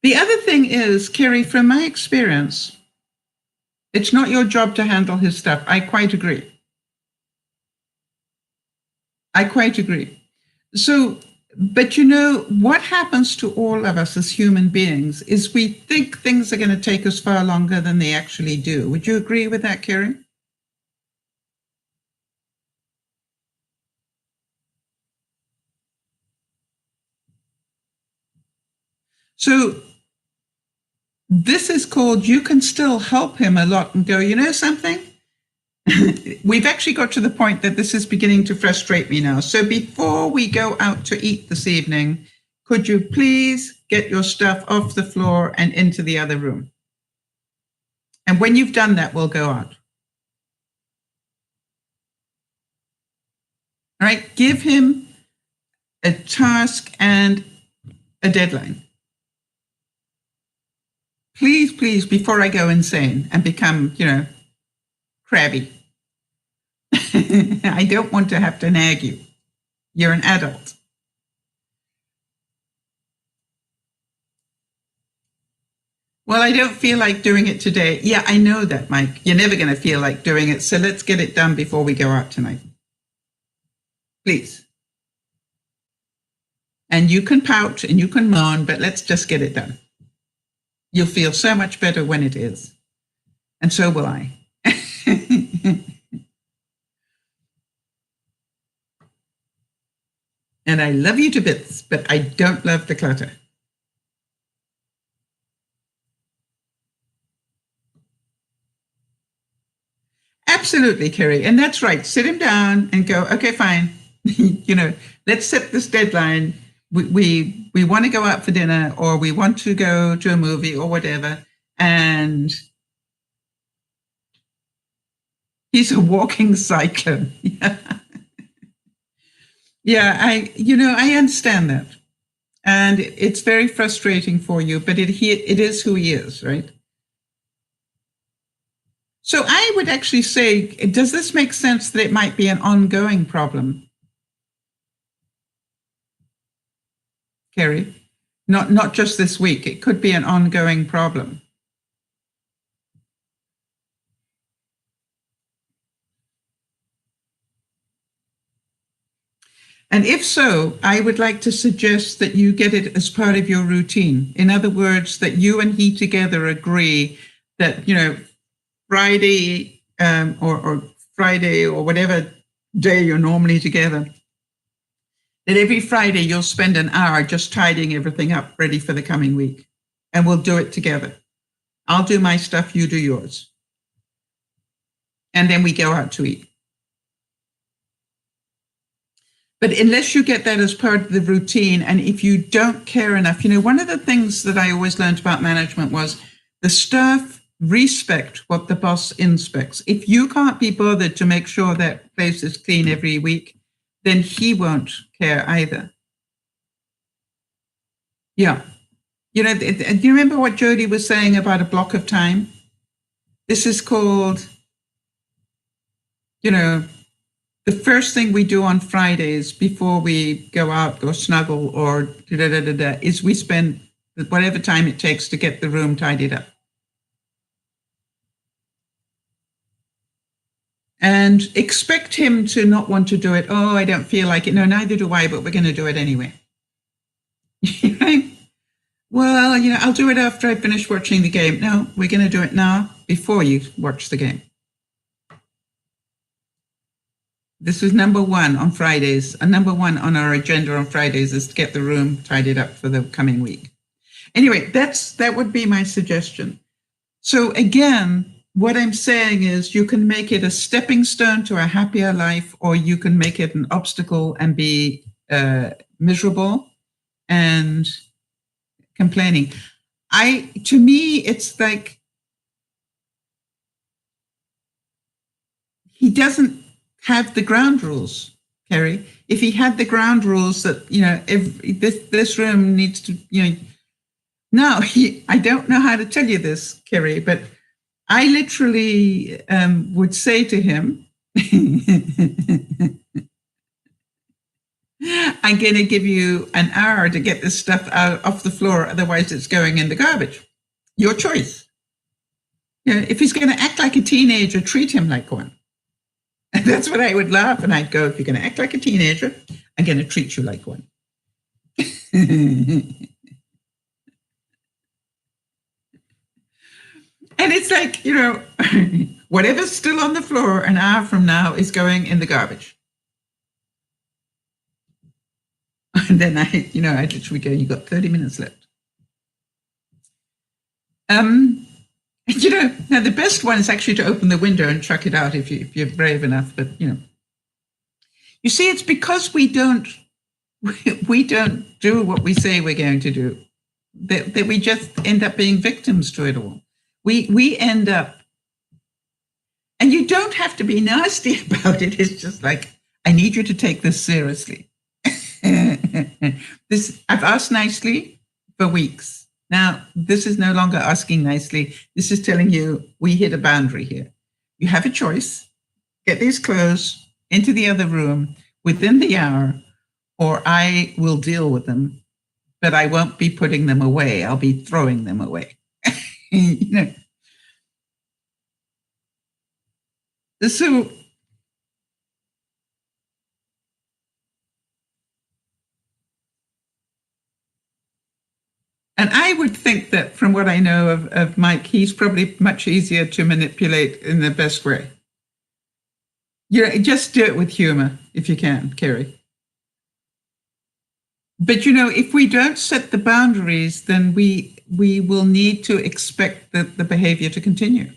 The other thing is, Kerry, from my experience, it's not your job to handle his stuff. I quite agree. So, but what happens to all of us as human beings is we think things are going to take us far longer than they actually do. Would you agree with that, Kerry? So this is called, you can still help him a lot and go, something? We've actually got to the point that this is beginning to frustrate me now. So before we go out to eat this evening, could you please get your stuff off the floor and into the other room? And when you've done that, we'll go out. All right, give him a task and a deadline. Please, please, before I go insane and become, crabby. I don't want to have to nag you. You're an adult. Well, I don't feel like doing it today. Yeah, I know that, Mike. You're never going to feel like doing it. So let's get it done before we go out tonight. Please. And you can pout and you can moan, but let's just get it done. You'll feel so much better when it is. And so will I. And I love you to bits, but I don't love the clutter. Absolutely, Kerry. And that's right. Sit him down and go, okay, fine. Let's set this deadline. We want to go out for dinner, or we want to go to a movie or whatever. And he's a walking cyclone. Yeah, I understand that. And it's very frustrating for you, but it is who he is, right? So I would actually say, does this make sense that it might be an ongoing problem? Kerry, not just this week. It could be an ongoing problem. And if so, I would like to suggest that you get it as part of your routine. In other words, that you and he together agree that, Friday or Friday or whatever day you're normally together, that every Friday you'll spend an hour just tidying everything up, ready for the coming week. And we'll do it together. I'll do my stuff, you do yours. And then we go out to eat. But unless you get that as part of the routine, and if you don't care enough, one of the things that I always learned about management was the staff respect what the boss inspects. If you can't be bothered to make sure that place is clean every week, then he won't care either. Yeah. Do you remember what Jody was saying about a block of time? This is called, the first thing we do on Fridays before we go out, go snuggle, or is we spend whatever time it takes to get the room tidied up. And expect him to not want to do it. Oh, I don't feel like it. No, neither do I, but we're going to do it anyway. Right? Well, I'll do it after I finish watching the game. No, we're going to do it now before you watch the game. This was number one on Fridays. Number one on our agenda on Fridays is to get the room tidied up for the coming week. Anyway, that would be my suggestion. So again, what I'm saying is you can make it a stepping stone to a happier life, or you can make it an obstacle and be miserable and complaining. To me, it's like he doesn't have the ground rules, Kerry. If he had the ground rules that, this room needs to, no, I don't know how to tell you this, Kerry, but I literally would say to him, I'm going to give you an hour to get this stuff out off the floor, otherwise it's going in the garbage. Your choice. If he's going to act like a teenager, treat him like one. And that's what I would laugh, and I'd go, if you're going to act like a teenager, I'm going to treat you like one. And it's like, whatever's still on the floor an hour from now is going in the garbage. And then I literally go, you got 30 minutes left. Now the best one is actually to open the window and chuck it out if you're brave enough. But, you see, it's because we don't do what we say we're going to do, that we just end up being victims to it all. We end up, and you don't have to be nasty about it. It's just like, I need you to take this seriously. I've asked nicely for weeks. Now, this is no longer asking nicely. This is telling you we hit a boundary here. You have a choice. Get these clothes into the other room within the hour, or I will deal with them, but I won't be putting them away. I'll be throwing them away. So and I would think that from what I know of Mike, he's probably much easier to manipulate in the best way. Just do it with humor if you can, Kerry. But if we don't set the boundaries, then we will need to expect the behavior to continue.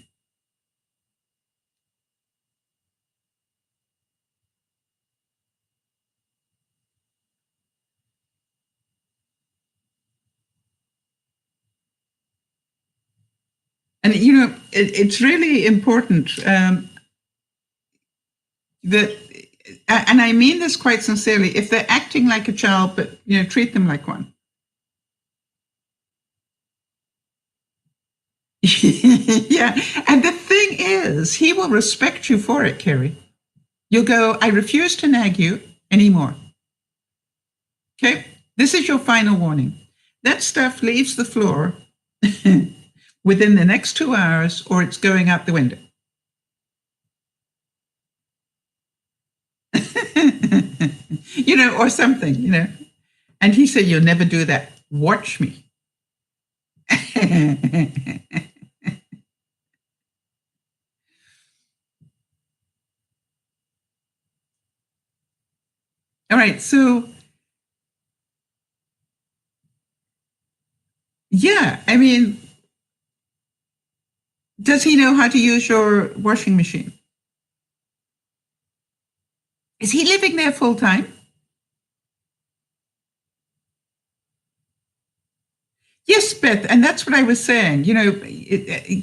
And it's really important that, and I mean this quite sincerely, if they're acting like a child, but treat them like one. Yeah, and the thing is, he will respect you for it, Kerry. You'll go, I refuse to nag you anymore. Okay, this is your final warning. That stuff leaves the floor within the next 2 hours, or it's going out the window. Or something, And he said, you'll never do that. Watch me. All right, so yeah, I mean, does he know how to use your washing machine? Is he living there full time? Yes, Beth, and that's what I was saying.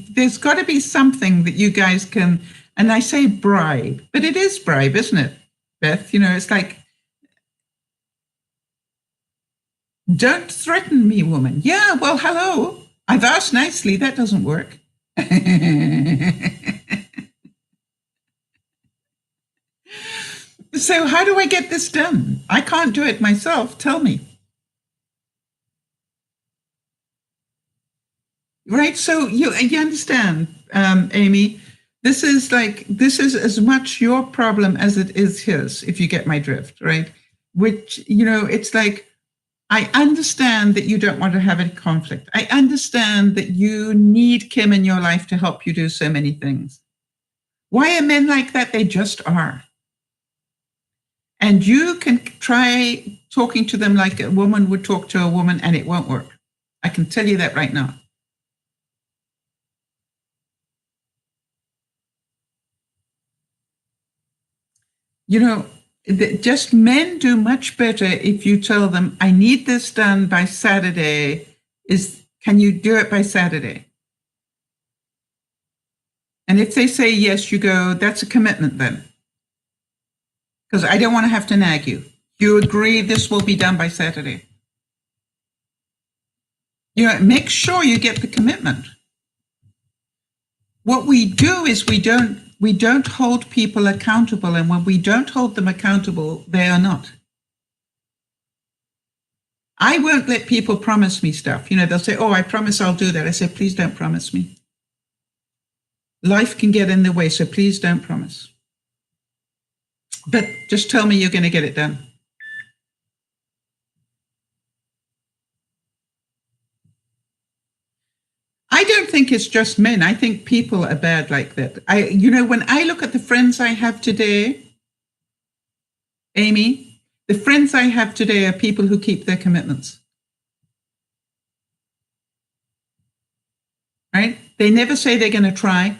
There's got to be something that you guys can, and I say bribe, but it is bribe, isn't it, Beth? It's like, don't threaten me, woman. Yeah, well, hello. I've asked nicely. That doesn't work. So how do I get this done? I can't do it myself. Tell me. Right? So you understand, Amy, this is as much your problem as it is his, if you get my drift, right? Which, it's like, I understand that you don't want to have any conflict. I understand that you need Kim in your life to help you do so many things. Why are men like that? They just are. And you can try talking to them like a woman would talk to a woman, and it won't work. I can tell you that right now. Just men do much better if you tell them, I need this done by Saturday. Can you do it by Saturday? And if they say yes, you go, that's a commitment then. Because I don't want to have to nag you. You agree this will be done by Saturday. Make sure you get the commitment. What we do is we don't hold people accountable, and when we don't hold them accountable, they are not. I won't let people promise me stuff. They'll say, oh, I promise I'll do that. I say, please don't promise me. Life can get in the way, so please don't promise. But just tell me you're going to get it done. I don't think it's just men. I think people are bad like that. When I look at the friends I have today, Amy, the friends I have today are people who keep their commitments. Right? They never say they're going to try.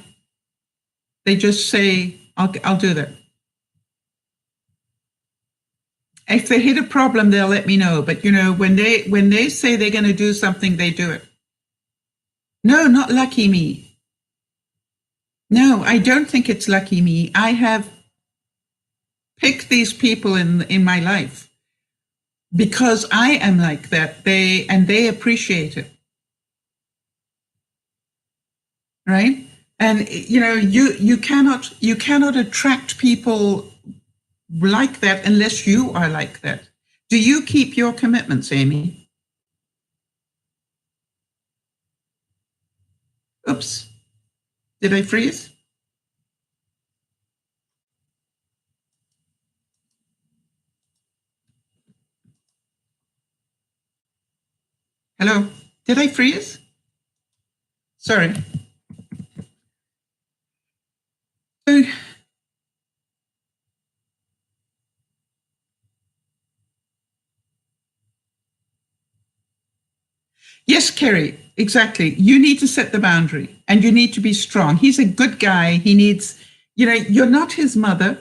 They just say, I'll do that. If they hit a problem, they'll let me know. But when they say they're going to do something, they do it. No, not lucky me. No, I don't think it's lucky me. I have picked these people in my life because I am like that. They appreciate it. Right? And you cannot attract people like that unless you are like that. Do you keep your commitments, Amy? Oops. Did I freeze? Hello? Did I freeze? Sorry. Yes, Kerry, exactly. You need to set the boundary and you need to be strong. He's a good guy. He needs, you're not his mother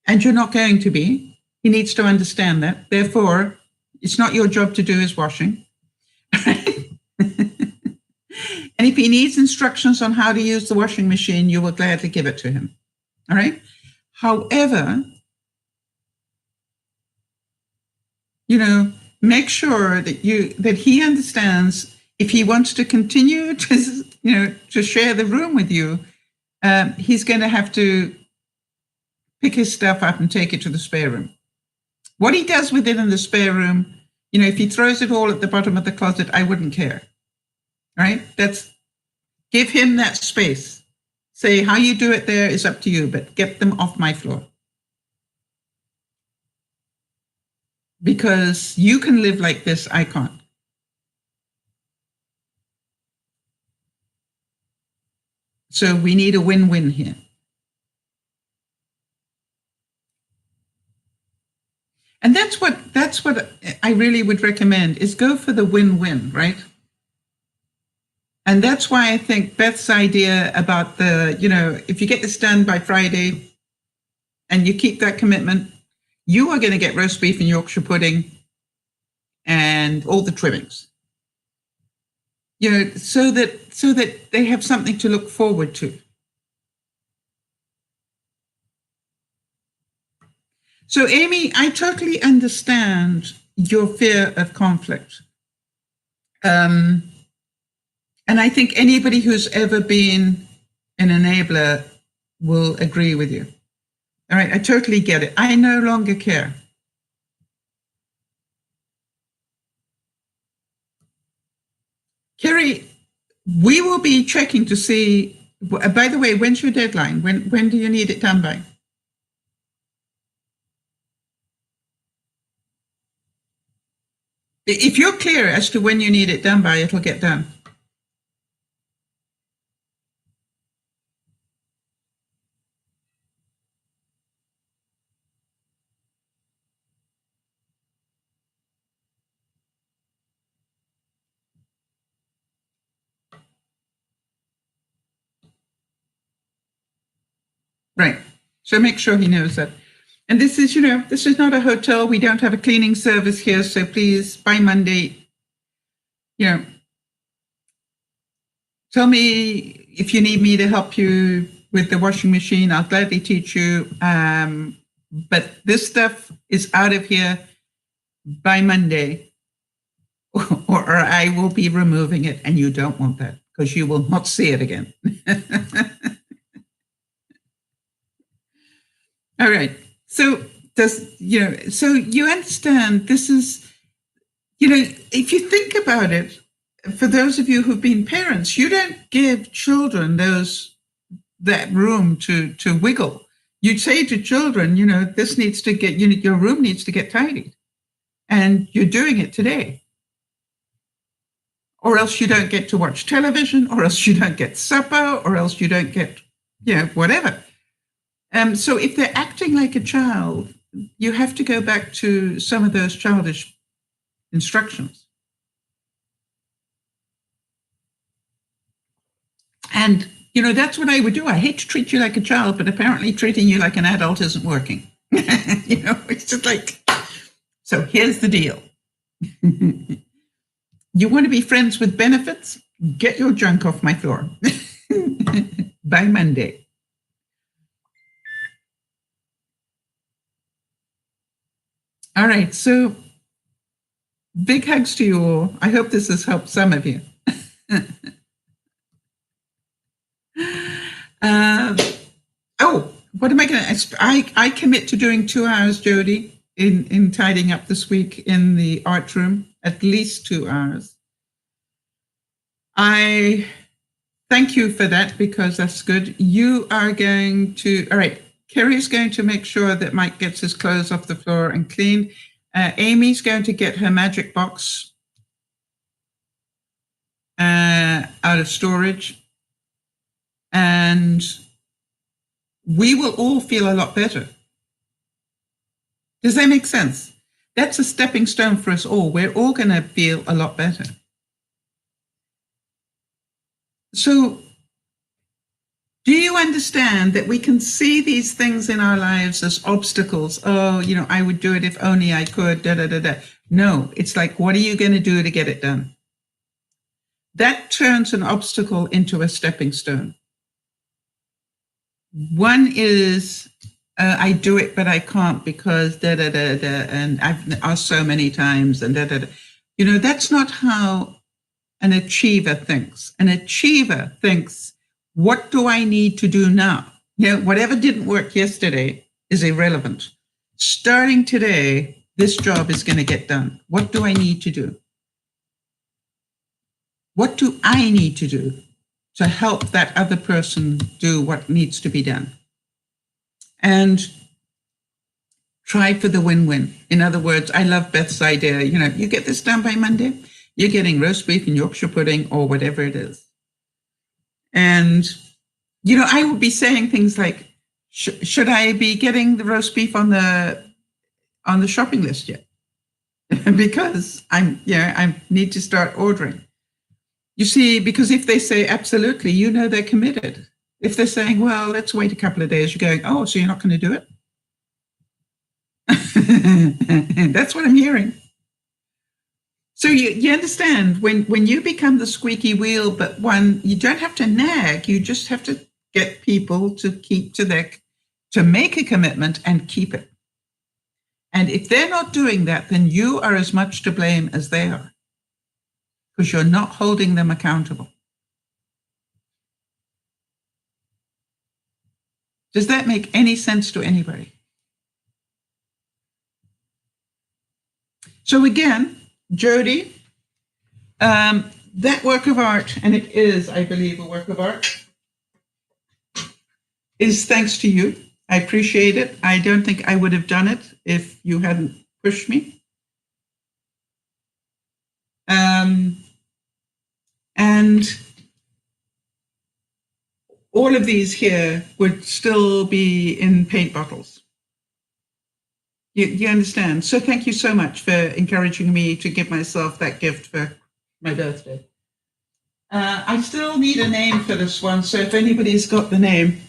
and you're not going to be. He needs to understand that. Therefore, it's not your job to do his washing. And if he needs instructions on how to use the washing machine, you will gladly give it to him. All right. However, make sure that he understands if he wants to continue to share the room with you, he's going to have to pick his stuff up and take it to the spare room. What he does with it in the spare room, if he throws it all at the bottom of the closet, I wouldn't care. Right? Give him that space. Say how you do it there is up to you, but get them off my floor. Because you can live like this, I can't. So we need a win-win here. And that's what I really would recommend is go for the win-win, right? And that's why I think Beth's idea about if you get this done by Friday and you keep that commitment, you are going to get roast beef and Yorkshire pudding and all the trimmings. So that they have something to look forward to. So, Amy, I totally understand your fear of conflict. And I think anybody who's ever been an enabler will agree with you. All right, I totally get it. I no longer care. Kerry, we will be checking to see, by the way, when's your deadline? When do you need it done by? If you're clear as to when you need it done by, it'll get done. Right. So make sure he knows that. And this is, this is not a hotel. We don't have a cleaning service here. So please, by Monday, tell me if you need me to help you with the washing machine. I'll gladly teach you. But this stuff is out of here by Monday, or I will be removing it. And you don't want that because you will not see it again. All right. So so you understand this is, if you think about it, for those of you who've been parents, you don't give children that room to wiggle. You say to children, this needs to get, your room needs to get tidied. And you're doing it today. Or else you don't get to watch television, or else you don't get supper, or else you don't get, whatever. So if they're acting like a child, you have to go back to some of those childish instructions. And, that's what I would do. I hate to treat you like a child, but apparently treating you like an adult isn't working. It's just like, so here's the deal. You want to be friends with benefits? Get your junk off my floor by Monday. All right, so big hugs to you all. I hope this has helped some of you. What am I going to? I commit to doing 2 hours, Jody, in tidying up this week in the art room, at least 2 hours. I thank you for that because that's good. You are going to, all right, Kerry's going to make sure that Mike gets his clothes off the floor and clean. Amy's going to get her magic box out of storage. And we will all feel a lot better. Does that make sense? That's a stepping stone for us all. We're all going to feel a lot better. So, do you understand that we can see these things in our lives as obstacles? Oh, I would do it if only I could, da, da, da, da. No, it's like, what are you going to do to get it done? That turns an obstacle into a stepping stone. One is, I do it, but I can't because da, da, da, da, and I've asked so many times and da, da, da. That's not how an achiever thinks. An achiever thinks, what do I need to do now? Whatever didn't work yesterday is irrelevant. Starting today, this job is going to get done. What do I need to do? What do I need to do to help that other person do what needs to be done? And try for the win-win. In other words, I love Beth's idea. You get this done by Monday, you're getting roast beef and Yorkshire pudding or whatever it is. And, I would be saying things like, should I be getting the roast beef on the shopping list yet? Because I need to start ordering. You see, because if they say absolutely, they're committed. If they're saying, well, let's wait a couple of days, you're going, oh, so you're not going to do it? That's what I'm hearing. So you understand, when you become the squeaky wheel, but you don't have to nag, you just have to get people to make a commitment and keep it. And if they're not doing that, then you are as much to blame as they are, because you're not holding them accountable. Does that make any sense to anybody? So again, Jody, that work of art, and it is, I believe, a work of art, is thanks to you. I appreciate it. I don't think I would have done it if you hadn't pushed me. And all of these here would still be in paint bottles. You understand? So thank you so much for encouraging me to give myself that gift for my birthday. I still need a name for this one, so if anybody's got the name.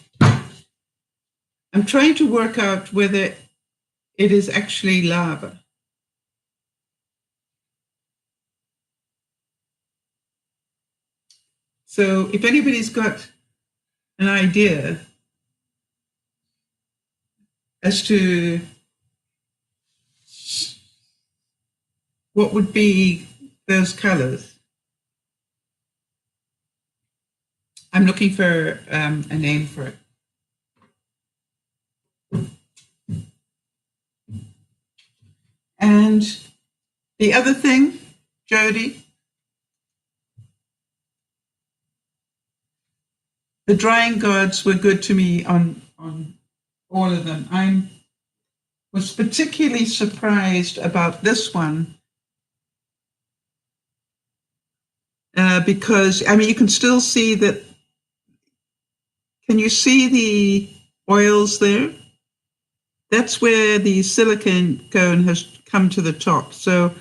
I'm trying to work out whether it is actually lava. So if anybody's got an idea as to what would be those colors, I'm looking for a name for it. And the other thing, Jody, the drying gods were good to me on all of them. I was particularly surprised about this one because, I mean, you can still see that. Can you see the oils there? That's where the silicone cone has come to the top. So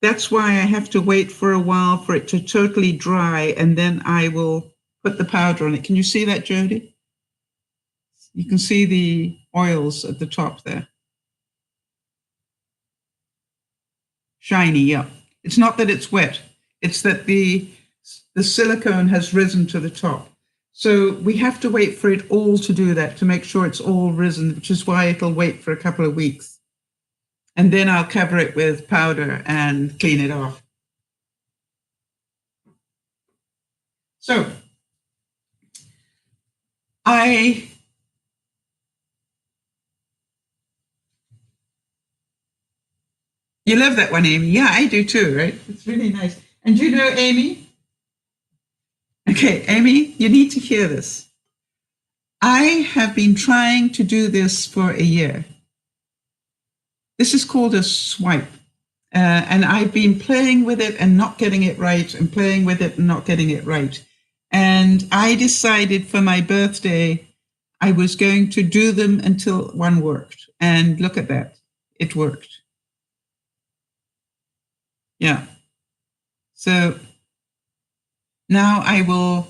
that's why I have to wait for a while for it to totally dry, and then I will put the powder on it. Can you see that, Jody? You can see the oils at the top there. Shiny, yeah. It's not that it's wet. It's that the silicone has risen to the top. So we have to wait for it all to do that, to make sure it's all risen, which is why it'll wait for a couple of weeks. And then I'll cover it with powder and clean it off. So you love that one, Amy. Yeah, I do too, right? It's really nice. And you know, Amy? Okay, Amy, you need to hear this. I have been trying to do this for a year. This is called a swipe. And I've been playing with it and not getting it right, and playing with it and not getting it right. And I decided for my birthday, I was going to do them until one worked. And look at that, it worked. Yeah. So now I will,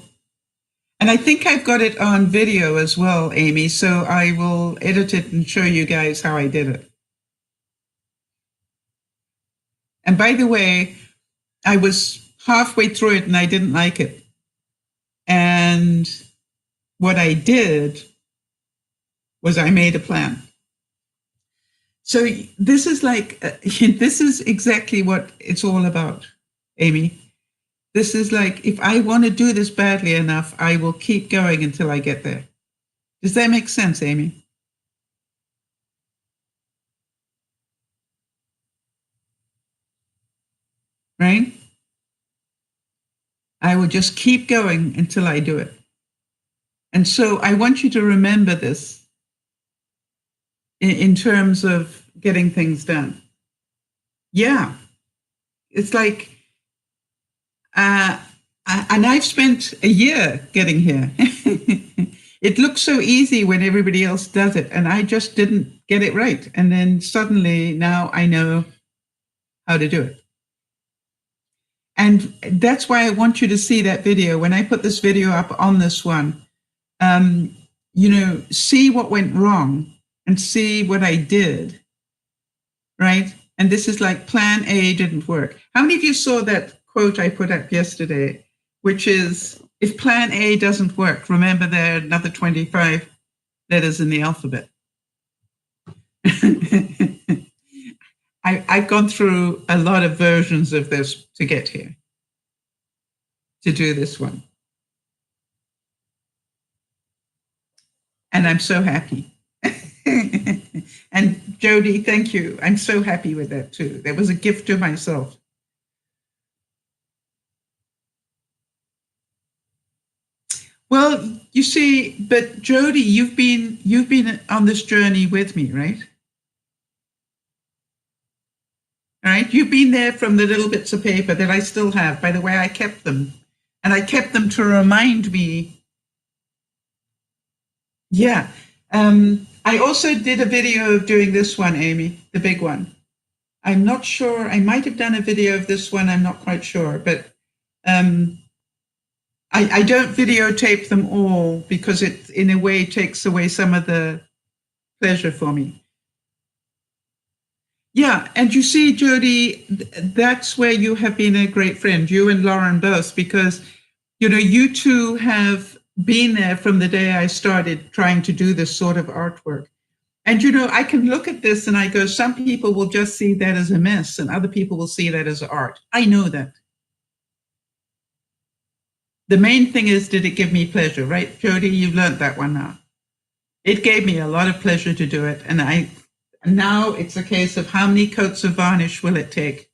and I think I've got it on video as well, Amy, so I will edit it and show you guys how I did it. And by the way, I was halfway through it and I didn't like it. And what I did was I made a plan. So this is like, this is exactly what it's all about, Amy. This is like, if I want to do this badly enough, I will keep going until I get there. Does that make sense, Amy? Right? I will just keep going until I do it. And so I want you to remember this in terms of getting things done. Yeah. It's like, and I've spent a year getting here. It looks so easy when everybody else does it, and I just didn't get it right. And then suddenly now I know how to do it. And that's why I want you to see that video. When I put this video up on this one, you know, see what went wrong and see what I did, right? And this is like plan A didn't work. How many of you saw that quote I put up yesterday, which is, if plan A doesn't work, remember there are another 25 letters in the alphabet. I've gone through a lot of versions of this to get here, to do this one. And I'm so happy. And Jody, thank you. I'm so happy with that too. That was a gift to myself. Well, you see, but Jody, you've been on this journey with me, right? All right, you've been there from the little bits of paper that I still have. By the way, I kept them, and I kept them to remind me. Yeah. I also did a video of doing this one, Amy, the big one. I'm not sure. I might have done a video of this one. I'm not quite sure, but I don't videotape them all because it, in a way, takes away some of the pleasure for me. Yeah, and you see, Jody, that's where you have been a great friend, you and Lauren both, because, you know, you two have been there from the day I started trying to do this sort of artwork. And, you know, I can look at this and I go, some people will just see that as a mess and other people will see that as art. I know that. The main thing is, did it give me pleasure, right, Jody? You've learned that one now. It gave me a lot of pleasure to do it. And now it's a case of how many coats of varnish will it take?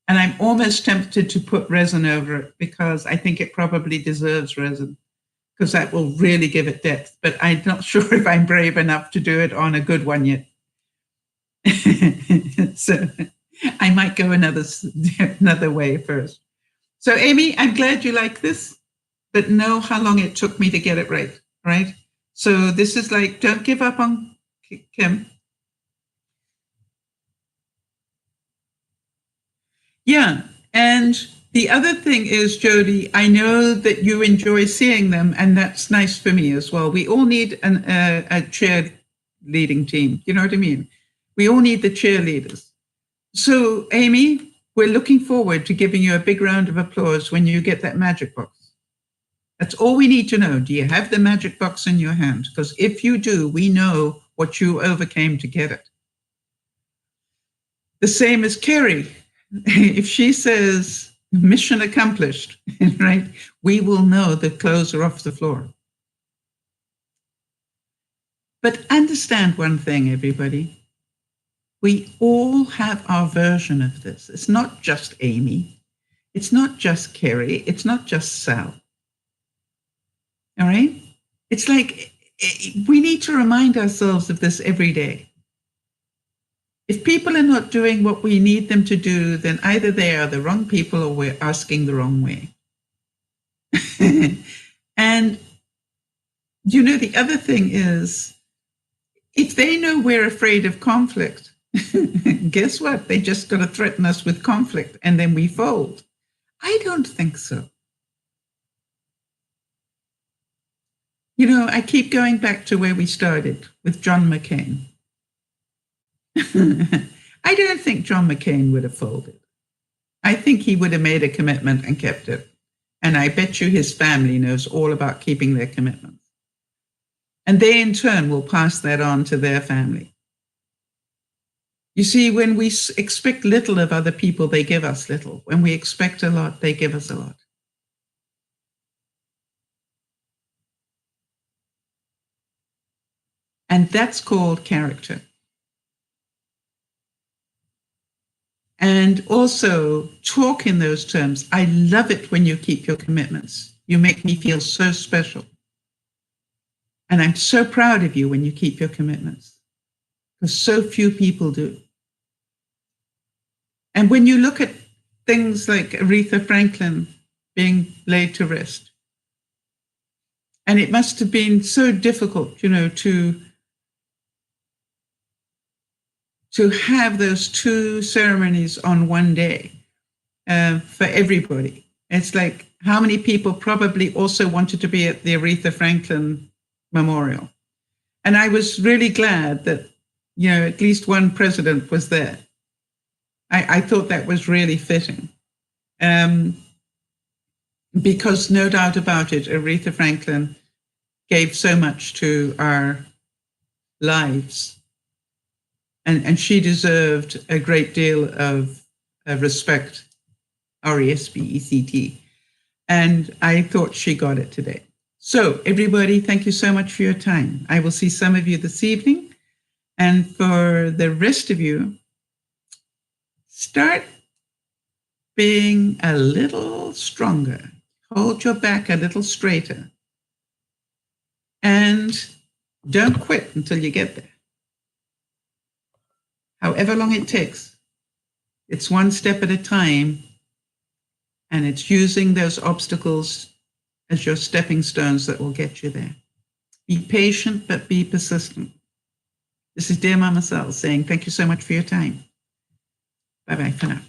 And I'm almost tempted to put resin over it because I think it probably deserves resin, because that will really give it depth. But I'm not sure if I'm brave enough to do it on a good one yet. So I might go another way first. So Amy, I'm glad you like this, but know how long it took me to get it right, right? So this is like, don't give up on Kim. Yeah, and the other thing is, Jody, I know that you enjoy seeing them, and that's nice for me as well. We all need a cheerleading team. You know what I mean? We all need the cheerleaders. So, Amy, we're looking forward to giving you a big round of applause when you get that magic box. That's all we need to know. Do you have the magic box in your hand? Because if you do, we know what you overcame to get it. The same as Kerry. If she says mission accomplished, right, we will know the clothes are off the floor. But understand one thing, everybody. We all have our version of this. It's not just Amy. It's not just Kerry. It's not just Sal. All right? It's like we need to remind ourselves of this every day. If people are not doing what we need them to do, then either they are the wrong people or we're asking the wrong way. And, you know, the other thing is, if they know we're afraid of conflict, guess what? They just got to threaten us with conflict and then we fold. I don't think so. You know, I keep going back to where we started with John McCain. I don't think John McCain would have folded. I think he would have made a commitment and kept it. And I bet you his family knows all about keeping their commitments. And they in turn will pass that on to their family. You see, when we expect little of other people, they give us little. When we expect a lot, they give us a lot. And that's called character. And also talk in those terms. I love it when you keep your commitments. You make me feel so special. And I'm so proud of you when you keep your commitments, because so few people do. And when you look at things like Aretha Franklin being laid to rest, and it must have been so difficult, you know, to have those two ceremonies on one day for everybody. It's like, how many people probably also wanted to be at the Aretha Franklin memorial? And I was really glad that, you know, at least one president was there. I thought that was really fitting. Because no doubt about it, Aretha Franklin gave so much to our lives. And she deserved a great deal of respect, RESPECT. And I thought she got it today. So everybody, thank you so much for your time. I will see some of you this evening. And for the rest of you, start being a little stronger. Hold your back a little straighter. And don't quit until you get there. However long it takes, it's one step at a time, and it's using those obstacles as your stepping stones that will get you there. Be patient, but be persistent. This is Dear Mama Sal saying thank you so much for your time. Bye-bye for now.